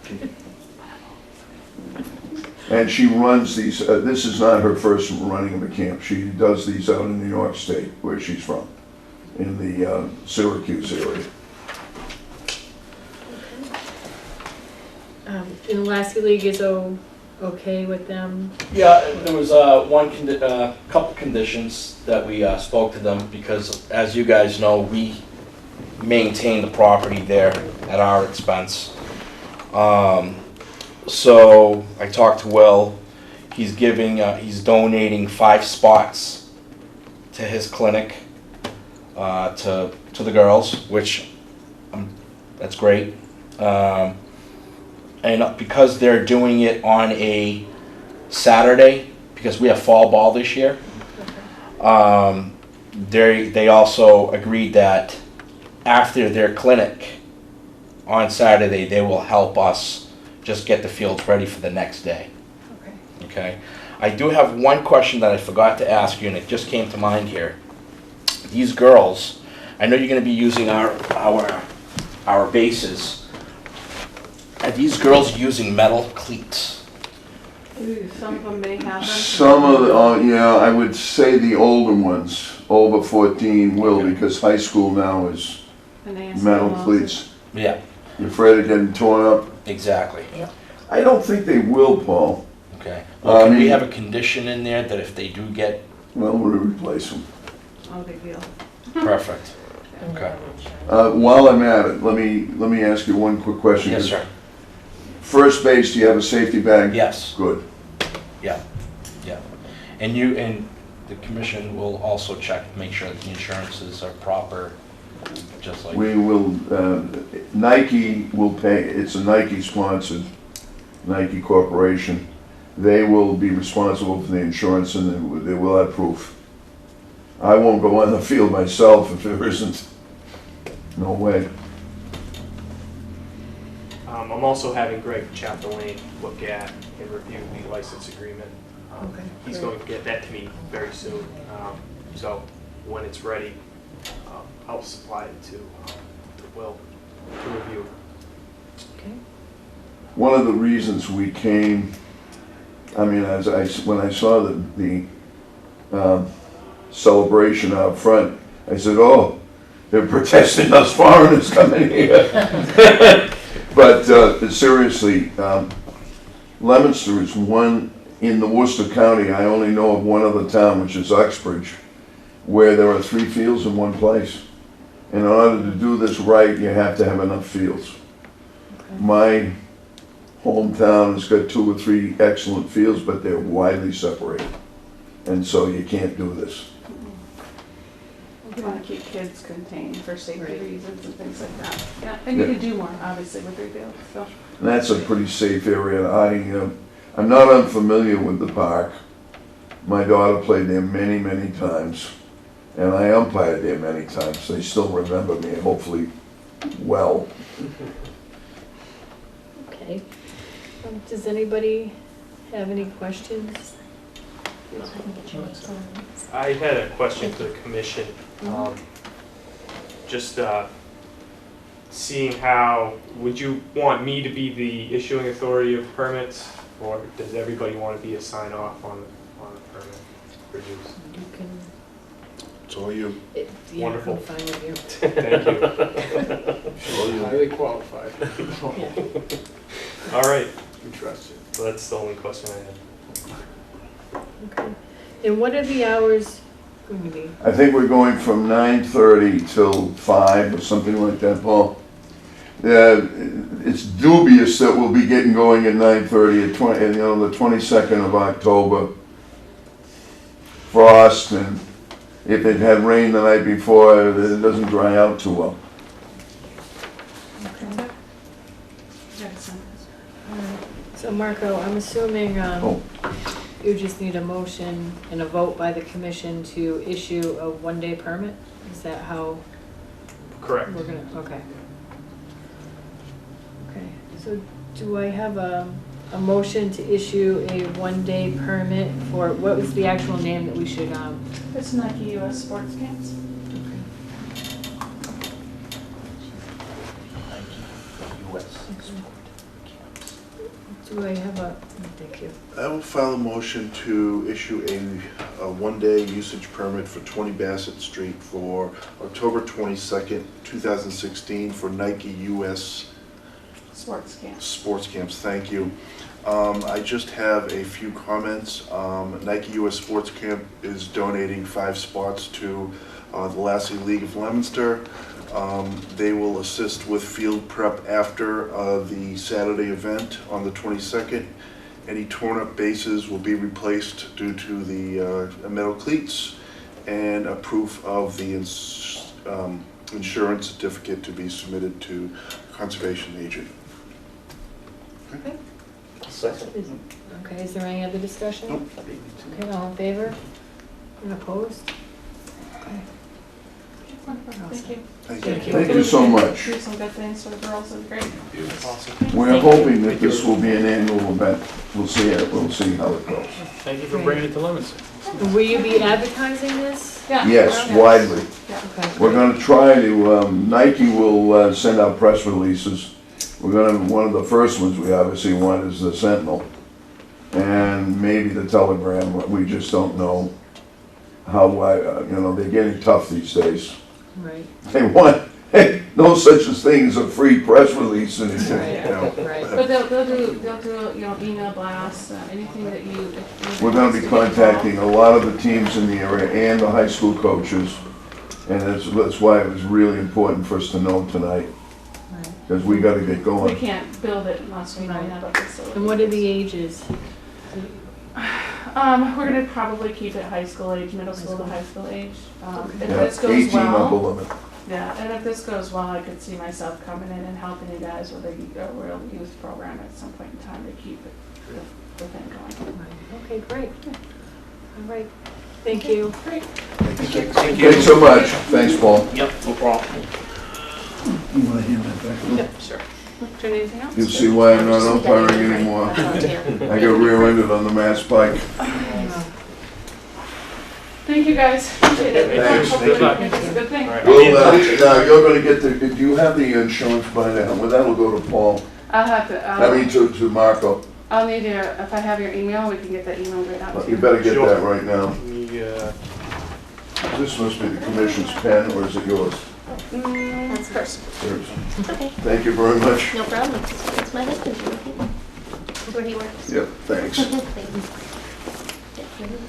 L: And she runs these, this is not her first running of a camp. She does these out in New York State, where she's from, in the Syracuse area.
A: And Lassie League is okay with them?
B: Yeah, there was couple conditions that we spoke to them, because as you guys know, we maintain the property there at our expense. So I talked to Will. He's donating 5 spots to his clinic to the girls, which that's great. And because they're doing it on a Saturday, because we have fall ball this year, they also agreed that after their clinic on Saturday, they will help us just get the fields ready for the next day. Okay. I do have one question that I forgot to ask you, and it just came to mind here. These girls, I know you're going to be using our bases. Are these girls using metal cleats?
K: Some of them may have them.
L: Some of the, yeah, I would say the older ones, over 14, will, because high school now is metal cleats.
B: Yeah.
L: You afraid of getting torn up?
B: Exactly.
L: I don't think they will, Paul.
B: Okay. Well, can we have a condition in there that if they do get...
L: Well, we'll replace them.
K: No big deal.
B: Perfect. Okay.
L: While I'm at it, let me ask you one quick question.
B: Yes, sir.
L: First base, do you have a safety bag?
B: Yes.
L: Good.
B: Yeah. Yeah. And the commission will also check, make sure that the insurances are proper, just like.
L: We will, Nike will pay, it's a Nike sponsored, Nike Corporation. They will be responsible for the insurance and they will have proof. I won't go on the field myself if there isn't. No way.
G: I'm also having Greg Chapter Lane look at and review the license agreement.
A: Okay,
G: He's
A: great.
G: going to get that to me very soon. So when it's ready, I'll supply it to Will to review.
A: Okay.
L: One of the reasons we came, I mean, when I saw the celebration out front, I said, oh, they're protesting us foreigners coming here. But seriously, Leominster is one, in the Worcester County, I only know of one other town, which is Uxbridge, where there are 3 fields in one place. And in order to do this right, you have to have enough fields. My hometown has got 2 or 3 excellent fields, but they're widely separated. And so you can't do this.
K: We want to keep kids contained for safety
A: Right.
K: reasons and things like that. Yeah, and you can do more, obviously, with rebuild, so.
L: And that's a pretty safe area. I'm not unfamiliar with the park. My daughter played there many, many times. And I umpired there many times. They still remember me, hopefully well.
A: Okay. Does anybody have any questions?
G: I had a question for the commission. Just seeing how, would you want me to be the issuing authority of permits? Or does everybody want to be a sign off on a permit for use?
A: You can,
E: It's all you.
A: yeah,
G: Wonderful.
A: I'm fine with you.
G: Thank you.
C: Highly qualified.
A: Yeah.
G: All right,
C: We trust you.
G: so that's the only question I had.
A: Okay. And what are the hours going to be?
L: I think we're going from 9:30 till 5 or something like that, Paul. It's dubious that we'll be getting going at 9:30 the 22nd of October. Frost, and if it had rained the night before, it doesn't dry out too well.
A: Okay.
K: Excellent.
A: Alright. So Marco, I'm assuming
L: Oh.
A: you just need a motion and a vote by the commission to issue a one-day permit? Is that how
G: Correct.
A: we're gonna, okay. Okay, so do I have a motion to issue a one-day permit for, what was the actual name that we should,
K: It's Nike US Sports Camps.
A: do I have a, thank you.
E: I will file a motion to issue a one-day usage permit for 20 Bassett Street for October 22nd, 2016 for Nike US
K: Sports Camps.
E: Sports Camps. Thank you. I just have a few comments. Nike US Sports Camp is donating 5 spots to the Lassie League of Leominster. They will assist with field prep after the Saturday event on the 22nd. Any torn-up bases will be replaced due to the metal cleats, and a proof of the insurance certificate to be submitted to conservation agent.
A: Okay.
G: Second.
A: Okay, is there any other discussion?
E: Nope.
A: Okay, all in favor? And opposed? Okay.
K: Wonderful. Thank you.
E: Thank you.
L: Thank you so much.
K: Do some good things for the girls, it's great.
G: Awesome.
L: We're hoping that this will be an annual event. We'll see how it goes.
F: Thank you for bringing it to Leominster.
A: And will you be advertising this?
K: Yeah.
L: Yes, widely.
A: Okay.
L: We're gonna try to, Nike will send out press releases. One of the first ones we obviously want is the Sentinel, and maybe the Telegram. We just don't know how, they're getting tough these days.
A: Right,
L: They want, no such a thing as a free press release anymore.
A: right.
K: But they'll do, email blasts, anything that you.
L: We're gonna be contacting a lot of the teams in the area and the high school coaches, and that's why it was really important for us to know tonight,
A: Right.
L: because we gotta get
K: We
L: going.
K: can't build it unless we know we have a facility.
A: And what are the ages?
K: We're gonna probably keep it high school age, middle school to high school age. If
L: Yeah,
K: this goes
L: 18 upper
K: well,
L: limit.
K: yeah, and if this goes well, I could see myself coming in and helping you guys with a real youth program at some point in time to keep it, the thing going.
A: Okay, great. All right, thank you.
K: Great.
L: Thanks so much. Thanks, Paul.
G: Yep, no problem.
L: You want to hand that back?
K: Yep, sure. Do you need anything else?
L: You'll see why I'm not umpiring anymore. I got rear-ended on the Mass Pike.
K: Thank you, guys. Appreciate it.
L: Thanks.
K: Hopefully
L: Thank you.
K: it's a good thing.
L: Well, now, you're gonna get the, do you have the insurance by now? Well, that'll go to Paul.
K: I'll have to,
L: I mean, to Marco.
K: I'll need your, if I have your email, we can get that email right out to
L: You
K: you.
L: better get that right now.
G: Yeah.
L: This must be the commission's pen, or is it yours?
K: That's first.
L: Yours.
M: Okay,
L: Thank you very much.
M: no problem. It's my husband. That's where he works.
L: Yep, thanks.
M: Thank you. Yeah, here it is.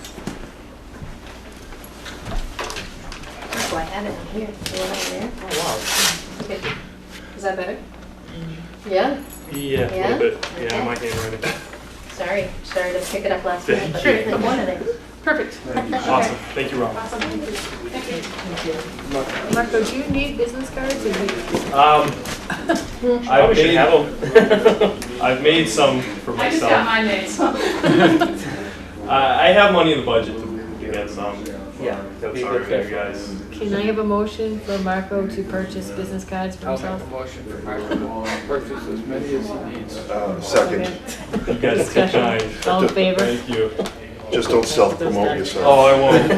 M: Oh, I have it on here. The one over there.
G: Oh, wow.
K: Okay. Is that better? Yeah.
G: Yeah, a
M: Yeah?
G: little bit.
M: Okay.
G: Yeah, my handwriting.
M: Sorry to pick it up last
G: Thank
M: minute, but
G: you.
M: I think one of them.
K: Perfect.
G: Awesome. Thank you, Rob.
K: Awesome. Thank you.
A: Thank you. Marco, do you need business cards or do you?
G: I've made, I've made some for
K: I just got
G: myself.
K: my name, so.
G: I have money in the budget to get some.
D: Yeah.
G: That's all right with you guys.
A: Can I have a motion for Marco to purchase business cards for
H: I'll make
A: himself?
H: a motion for Michael to purchase as many as he needs.
E: Second,
A: Okay.
G: You guys are
A: Discussion.
G: kind.
A: All in favor?
G: Thank you.
E: just don't self-promote yourself.
G: Oh, I won't.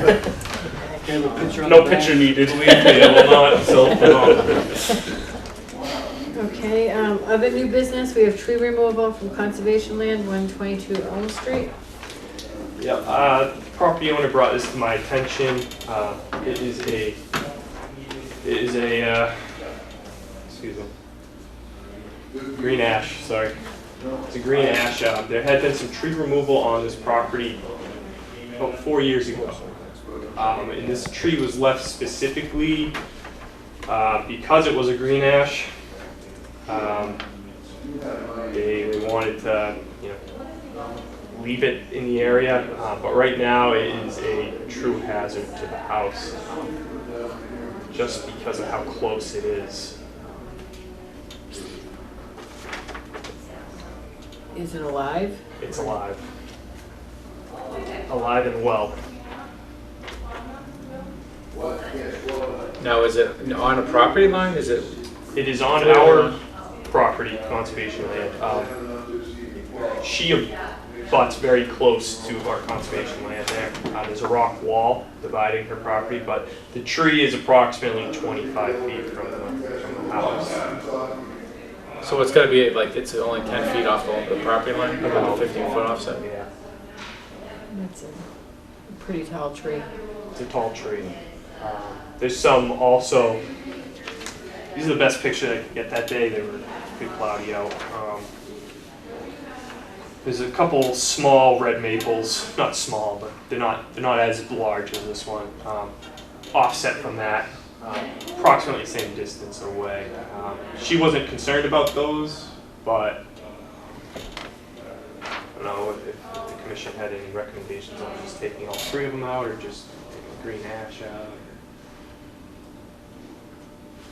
G: No picture needed, believe me, I will not self-promote.
A: Okay, other new business, we have tree removal from conservation land, 122 Elm Street.
G: Yeah, property owner brought this to my attention. It is a, excuse me, green ash, sorry. It's a green ash. There had been some tree removal on this property about 4 years ago. And this tree was left specifically because it was a green ash. They wanted to, leave it in the area, but right now it is a true hazard to the house, just because of how close it is.
A: Is it alive?
G: It's alive. Alive and well.
F: Now, is it on a property line? Is it?
G: It is on our property, conservation land. She butts very close to our conservation land there. There's a rock wall dividing her property, but the tree is approximately 25 feet from the house.
F: So it's gotta be like, it's only 10 feet off the property line, about a 15-foot offset?
G: Yeah,
A: That's a pretty tall tree.
G: it's a tall tree. There's some also, these are the best pictures I could get that day. They were pretty cloudy out. There's a couple small red maples, not small, but they're not as large as this one. Offset from that, approximately the same distance away. She wasn't concerned about those, but I don't know if the commission had any recommendations on just taking all three of them out or just taking green ash out.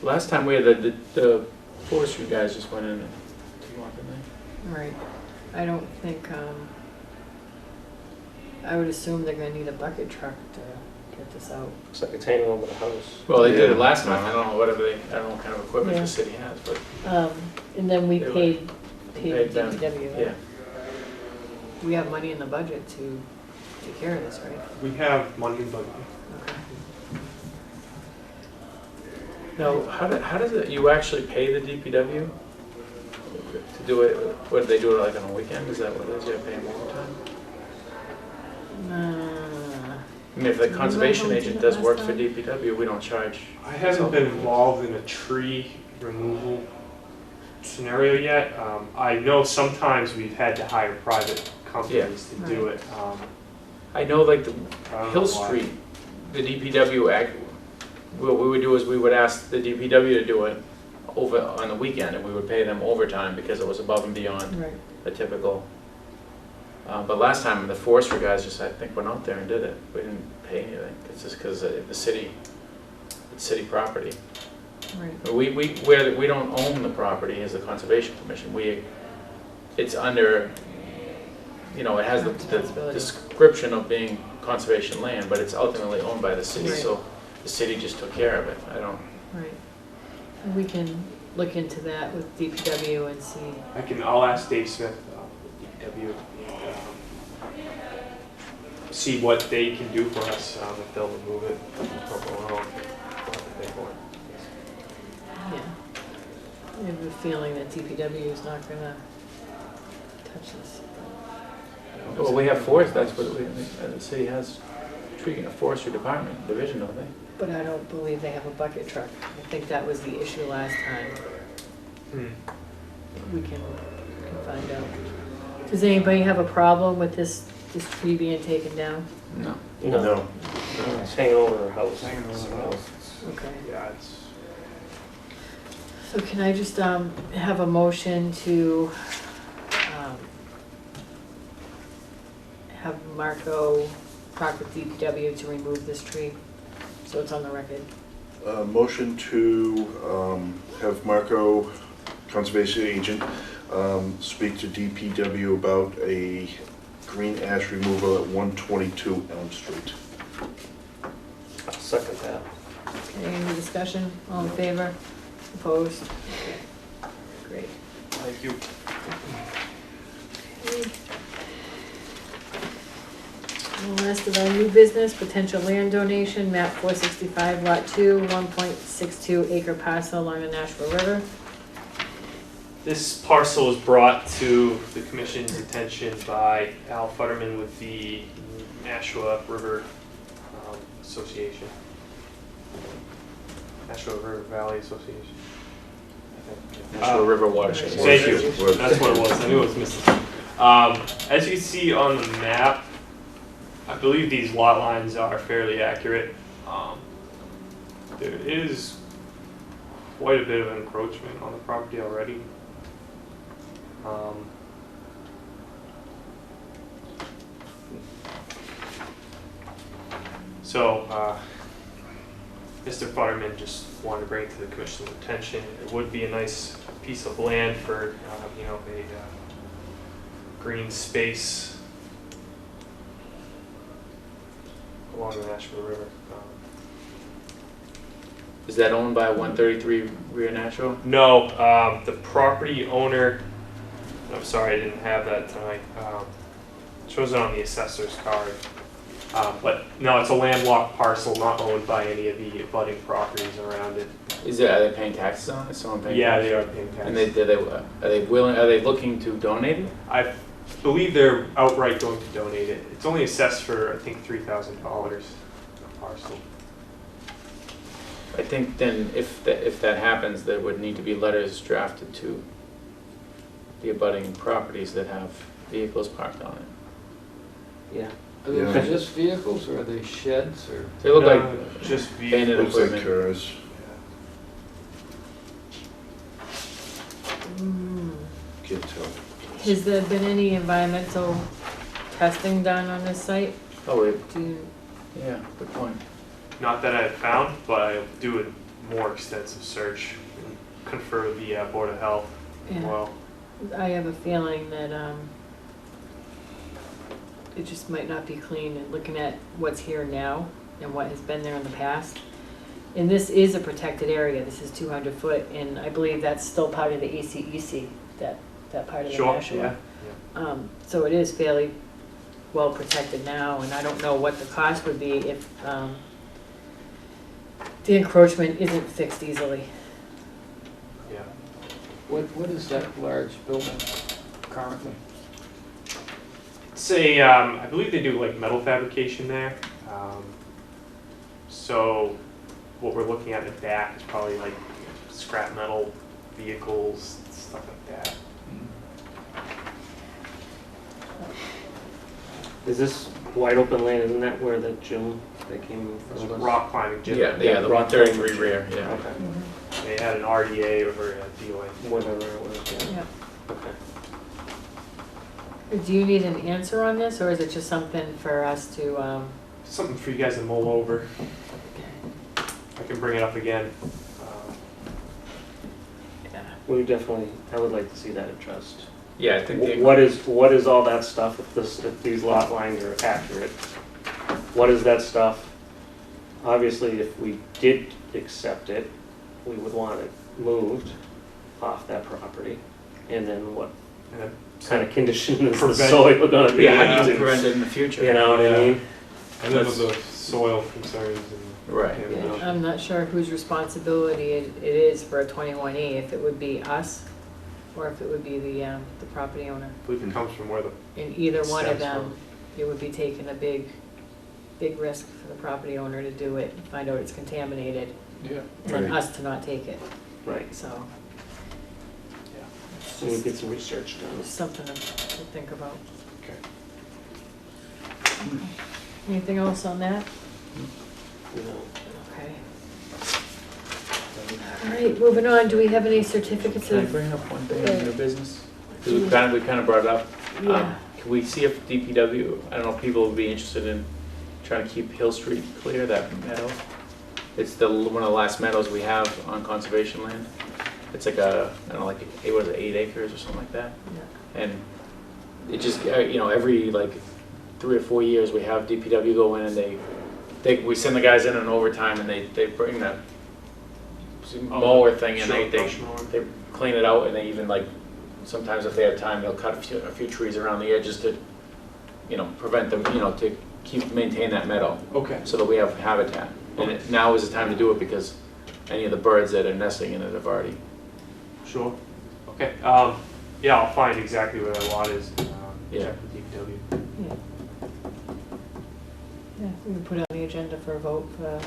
F: Last time we had the forestry guys just went in and took them off, didn't they?
A: Right. I don't think, I would assume they're gonna need a bucket truck to get this out.
D: Looks like it's hanging over the house.
F: Well, they did it last time. I don't know whatever I don't know what kind of equipment
A: Yeah.
F: the city has, but
A: And then we
F: They were-
A: paid
F: paid them,
A: DPW. right?
F: yeah.
A: We have money in the budget to take care of this, right?
G: We have money in budget.
A: Okay.
F: Now, how does it, you actually pay the DPW to do it? What, do they do it like on a weekend? Is that what it is? You have to pay them overtime? I mean, if the conservation
A: we
F: agent
A: did
F: does
A: last
F: work for
A: time?
F: DPW, we don't charge.
G: I haven't been involved in a tree removal scenario yet. I know sometimes we've had to hire private companies to do it.
F: I know like the
G: I don't
F: Hill
G: know why.
F: Street, the DPW act, what we would do is we would ask the DPW to do it over on the weekend, and we would pay them overtime because it was above and beyond
A: Right.
F: the typical. But last time, the forestry guys just, I think, went out there and did it. We didn't pay anything. It's just because it's city property.
A: Right.
F: We don't own the property as the Conservation Commission. It's under, you know, it has the
A: Responsibility.
F: description of being conservation land, but it's ultimately owned by the city,
A: Right.
F: so the city just took care of it. I don't,
A: Right. And we can look into that with DPW and see.
G: I'll ask Dave Smith, DPW, see what they can do for us, if they'll remove it. We'll have to pay for it.
A: Yeah. I have a feeling that DPW is not gonna touch this.
F: well, we have forest, that's what the city has, a forestry department, division, don't they?
A: But I don't believe they have a bucket truck. I think that was the issue last time. We can find out. Does anybody have a problem with this tree being taken down?
F: No.
E: No.
D: It's hanging over our house.
A: Okay.
G: Yeah, it's.
A: So can I just have a motion to have Marco talk with DPW to remove this tree, so it's on the record?
E: Motion to have Marco, conservation agent, speak to DPW about a green ash removal at 122 Elm Street.
D: I'll second that.
A: Okay, any discussion? All in favor? Opposed? Okay. Great.
G: Thank you.
A: Okay. And the last of our new business, potential land donation, map 465, lot 2, 1.62 acre parcel along the Nashua River.
G: This parcel was brought to the commission's attention by Al Futterman with the Nashua River Association. Nashua River Valley Association.
F: National River Watershed.
G: Thank you. That's what it was. I knew it was missing. As you see on the map, I believe these lot lines are fairly accurate. There is quite a bit of encroachment on the property already. Mr. Futterman just wanted to bring it to the commission's attention. It would be a nice piece of land for, you know, a green space along the Nashua River.
F: Is that owned by 133 Rear Nashua?
G: No, the property owner, I'm sorry, I didn't have that tonight. Shows it on the assessor's card. But no, it's a landlocked parcel not owned by any of the abutting properties around it.
F: Are they paying taxes on it? Someone paying
G: Yeah,
F: taxes?
G: they are paying taxes.
F: And are they looking to donate it?
G: I believe they're outright going to donate it. It's only assessed for, I think, $3,000 a parcel.
F: I think then if that happens, there would need to be letters drafted to the abutting properties that have vehicles parked on it.
D: Yeah.
H: Are they just vehicles, or are they sheds, or?
F: They look
G: No,
F: like
G: just
F: painted
E: Looks like
F: equipment.
E: cars. Can't tell.
A: Has there been any environmental testing done on this site?
F: Oh, yeah, good point.
G: Not that I've found, but I'll do a more extensive search and confer with the Board of Health as
A: Yeah.
G: well.
A: I have a feeling that it just might not be clean, and looking at what's here now and what has been there in the past. And this is a protected area, this is 200 foot, and I believe that's still part of the ACEC, that part of the
G: Sure,
A: Nashua.
G: yeah.
A: So it is fairly well protected now, and I don't know what the cost would be if the encroachment isn't fixed easily.
G: Yeah.
H: What is that large building currently?
G: It's a, I believe they do like metal fabrication there. So what we're looking at in the back is probably like scrap metal vehicles, stuff like that.
D: Is this wide open land? Isn't that where the gym that came
G: It's
D: from?
G: a rock climbing gym.
F: Yeah, the
D: rock
F: 133
D: climbing.
F: rear, yeah.
D: Okay.
G: They had an RDA or a DOA.
D: Whatever it was, yeah.
A: Yeah.
D: Okay.
A: Do you need an answer on this, or is it just something for us to,
G: Something for you guys to mull over. I can bring it up again.
D: We definitely, I would like to see that addressed.
F: Yeah, I think
D: What is all that stuff, if these lot lines are accurate? What is that stuff? Obviously, if we did accept it, we would want it moved off that property. And then what
G: And
D: kind of condition is the
G: Prevent-
D: soil gonna be?
F: yeah, how do you
D: in?
F: prevent it in the future?
D: You know what I mean?
G: And then with the soil concerns and.
F: Right.
G: and,
A: I'm not sure whose responsibility it is for a 21E, if it would be us, or if it would be the property owner.
G: I believe it comes from where the,
A: In either one of
G: Stems
A: them, it would be taking a big risk for the property owner to do it, and find out it's contaminated,
H: Yeah.
A: and then
L: Right.
A: us to not take it,
D: Right,
A: so.
D: so we get some research done.
A: Just something to think about.
G: okay.
A: Anything else on that?
D: You know.
A: Okay. All right, moving on, do we have any certificates
F: Can I
A: of?
F: bring up one thing in your business? Because we kind of brought it up.
A: Yeah.
F: Can we see if DPW, I don't know if people would be interested in trying to keep Hill Street clear, that meadow? It's one of the last meadows we have on conservation land. It's like I don't know, like, what is it, 8 acres or something like that?
A: Yeah.
F: And it just, every like 3 or 4 years, we have DPW go in and we send the guys in on overtime and they bring that mower thing and they clean it out, and they even like, sometimes if they have time, they'll cut a few trees around the edges to, prevent them, to maintain that meadow,
G: Okay,
F: so that we have habitat. And now is the time to do it because any of the birds that are nesting in it have already.
G: sure. Okay, yeah, I'll find exactly where that lot is,
F: Yeah.
G: check with DPW.
A: Yeah. Yeah, we can put it on the agenda for a vote for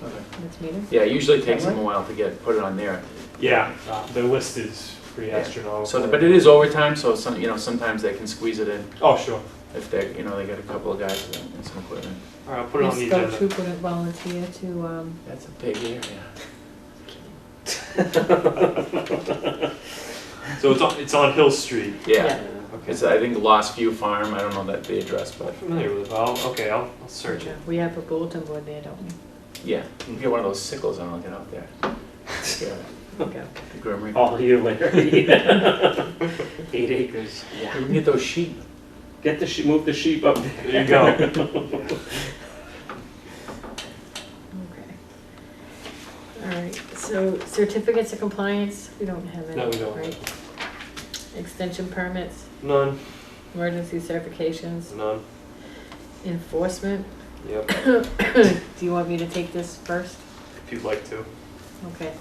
A: the next meeting.
F: Yeah, it usually takes them a while to put it on there.
G: Yeah, the list is pretty
F: Yeah.
G: astronomical.
F: So, but it is overtime, so sometimes they can squeeze it in
G: Oh, sure.
F: if they they got a couple of guys and some equipment.
G: All right, I'll put it on the
A: If Scout
G: agenda.
A: Troop wouldn't volunteer to,
F: That's a big area.
G: So it's on Hill Street.
F: Yeah,
G: Okay.
F: it's, I think, Lost View Farm, I don't know the address, but,
G: Familiar with it. I'll search it.
A: we have a bulletin board there, don't we?
F: yeah, you get one of those sickles and I'll get out there. Yeah,
A: Okay.
F: the Grim Reaper.
D: All year later. 8 acres.
F: Yeah, we can get those sheep.
D: Get the sheep, move the sheep up there.
G: There you go.
A: Okay. All right, so certificates of compliance, we don't have any,
G: No, we don't.
A: right? Extension permits,
G: None,
A: emergency certifications,
G: none.
A: enforcement.
G: Yep,
A: Do you want me to take this first?
G: if you'd like to.
A: Okay.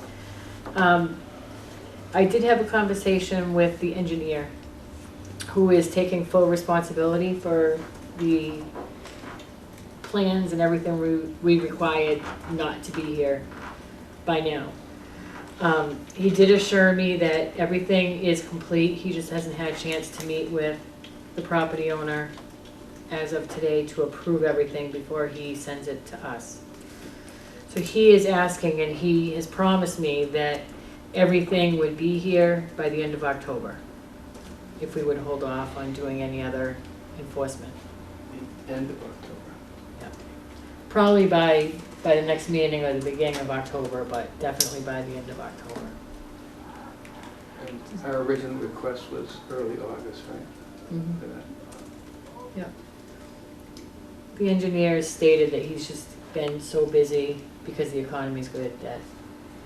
A: I did have a conversation with the engineer who is taking full responsibility for the plans and everything we required not to be here by now. He did assure me that everything is complete, he just hasn't had a chance to meet with the property owner as of today to approve everything before he sends it to us. So he is asking, and he has promised me that everything would be here by the end of October, if we would hold off on doing any other enforcement.
H: End of October.
A: Probably by the next meeting or the beginning of October, but definitely by the end of October.
H: And our original request was early August, right?
A: Mhm.
H: For that.
A: Yep. The engineer stated that he's just been so busy because the economy's good that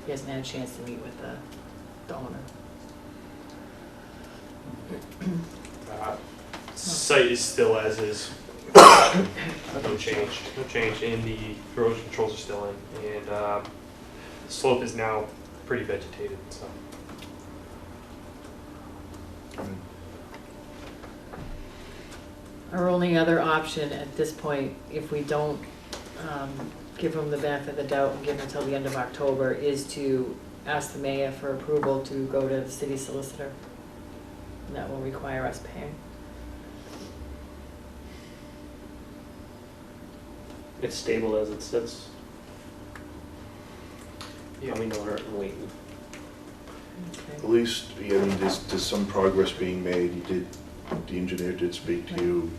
A: he hasn't had a chance to meet with the owner.
G: Site is still as is. No change, and the erosion controls are still in, and the slope is now pretty vegetated, so.
A: Our only other option at this point, if we don't give him the benefit of the doubt and give him until the end of October, is to ask the mayor for approval to go to the city solicitor. And that will require us paying.
D: It's stable as it sits.
G: Yeah.
D: I mean, no hurt in waiting.
A: Okay.
E: At least, I mean, there's some progress being made. You did the engineer did speak to you,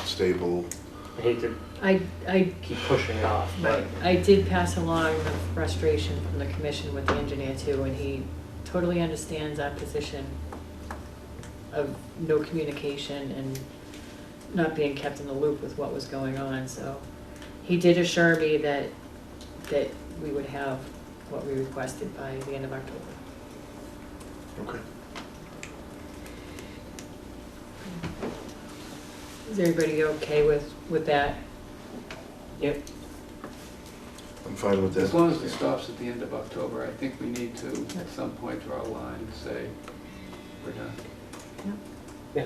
E: stable.
D: I hate to
A: I
D: keep pushing it off, but
A: I did pass along the frustration from the commission with the engineer too, and he totally understands our position of no communication and not being kept in the loop with what was going on, so he did assure me that we would have what we requested by the end of October.
E: Okay.
A: Is everybody okay with that?
D: yep.
E: I'm fine with
H: As
E: that.
H: long as it stops at the end of October, I think we need to, at some point, draw a line and say, we're done.
D: Yeah.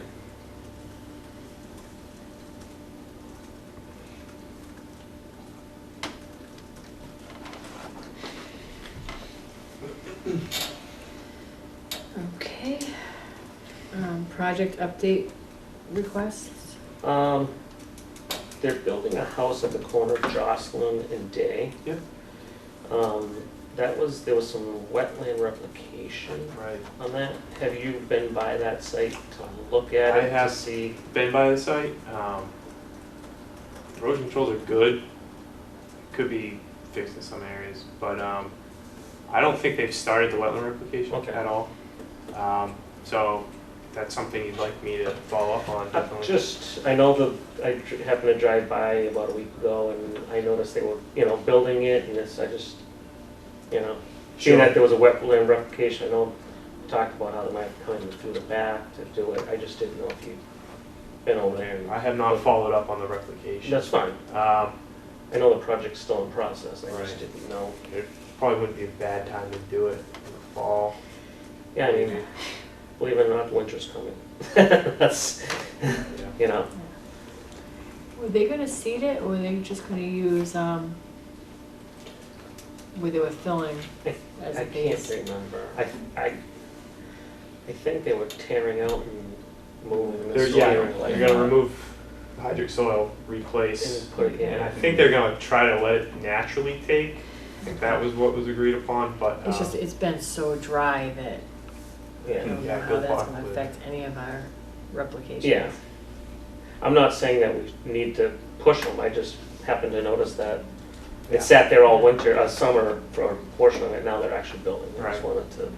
A: Okay. Project update requests?
D: They're building a house at the corner of Jocelyn and Day.
G: Yep.
D: There was some wetland replication
G: Right.
D: on that. Have you been by that site to look at
G: I
D: it,
G: have.
D: to see?
G: Been by the site. Erosion controls are good. Could be fixed in some areas, but I don't think they've started the wetland replication
D: Okay.
G: at all. So that's something you'd like me to follow up on, definitely.
D: I know I happened to drive by about a week ago and I noticed they were, building it and seeing
G: Sure.
D: that there was a wetland replication. I know we talked about how they might have come in through the back to do it. I just didn't know if you'd been over there.
G: I have not followed up on the replication.
D: That's fine. I know the project's still in process. I just
G: Right.
D: didn't know.
G: It probably wouldn't be a bad time to do it in the fall.
D: Yeah, I mean, believe it or not, winter's coming. That's,
G: Yeah.
A: Were they gonna seed it, or were they just gonna use, where they were filling as
D: I
A: a
D: can't
A: base?
D: remember. I think they were tearing out and moving the
G: They're,
D: soil.
G: they're gonna remove hydric soil, replace,
D: And put it in.
G: and I think they're gonna try to let it naturally take. I think that was what was agreed upon, but
A: It's just, it's been so dry that I
D: Yeah.
A: don't know
G: Yeah,
A: how
G: good
A: that's
G: luck
A: gonna
G: with-
A: affect any of our replications.
D: Yeah. I'm not saying that we need to push them, I just happened to notice that
G: Yeah.
D: it sat there all winter, summer for a portion of it, now they're actually building. I just
G: Right.
D: wanted to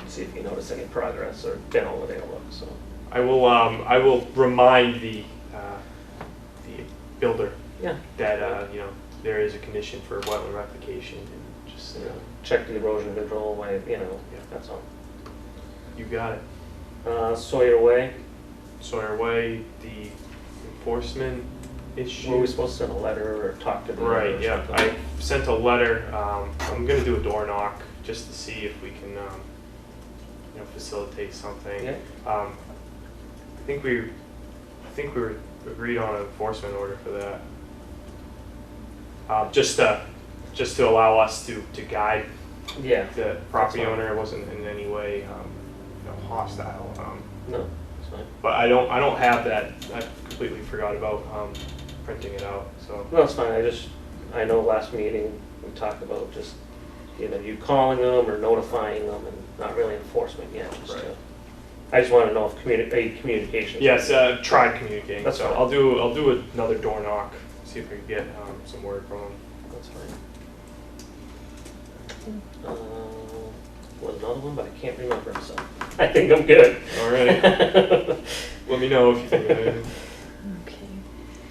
D: see if you noticed any progress or been over there, look, so.
G: I will remind the builder
D: Yeah.
G: that, there is a condition for wetland replication and just,
D: Check the erosion control way, that's all.
G: you got it.
D: Sawyer Way,
G: Sawyer Way, the enforcement issue.
D: were we supposed to send a letter or talk to the owner
G: Right,
D: or
G: yeah,
D: something?
G: I sent a letter, I'm gonna do a door knock just to see if we can, facilitate something.
D: Yeah.
G: I think we were agreed on an enforcement order for that. Just to allow us to guide
D: Yeah,
G: the property
D: That's fine.
G: owner. It wasn't in any way, hostile.
D: no, that's fine.
G: But I don't have that, I completely forgot about, printing it out, so.
D: No, it's fine, I know last meeting, we talked about just, you calling them or notifying them and not really enforcement yet, just
G: Right.
D: I just wanna know if communication.
G: Yes, tried communicating,
D: That's
G: so
D: fine.
G: I'll do another door knock, see if we can get, some word from them.
D: That's fine. Was another one, but I can't remember, so I think I'm good.
G: All right. Let me know if you think of anything.
A: Okay.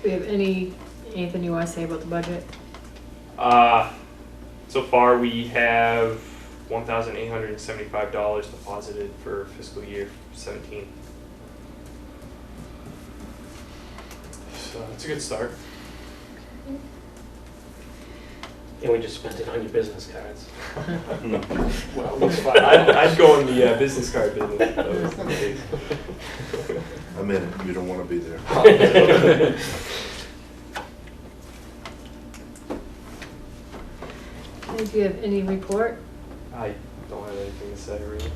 A: Do we have anything you wanna say about the budget?
G: So far, we have $1,875 deposited for fiscal year 17. So that's a good start.
D: And we just spent it on your business cards.
G: Well, that's fine. I'd go in the business card business if that was the case.
E: I'm in it, you don't want to be there.
A: Okay, do you have any report?
G: I don't have anything to say, really.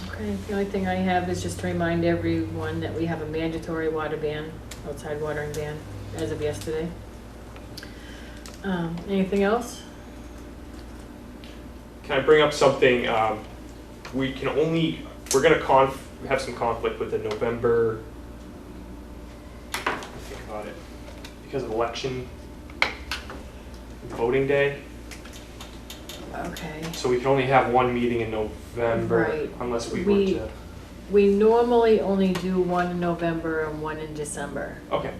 A: Okay, the only thing I have is just to remind everyone that we have a mandatory water ban, outside watering ban, as of yesterday. Anything else?
G: Can I bring up something? We're gonna have some conflict with the November about it, because of election voting day.
A: Okay.
G: So we can only have one meeting in November
A: Right.
G: unless we
A: We-
G: were to.
A: We normally only do one in November and one in December.
G: Okay.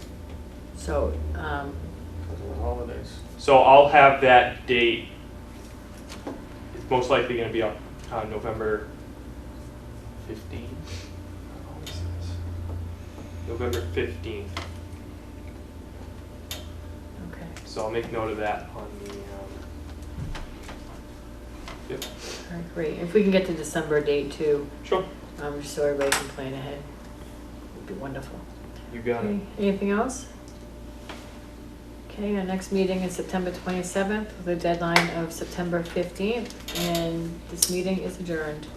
A: So,
H: Because of the holidays.
G: So I'll have that date. It's most likely going to be on November 15th. November 15th.
A: okay.
G: So I'll make note of that on the. Yep.
A: All right, great. If we can get the December date too,
G: Sure.
A: just so everybody can plan ahead, would be wonderful.
G: You got it.
A: Okay, anything else? Okay, our next meeting is September 27th with a deadline of September 15th, and this meeting is adjourned.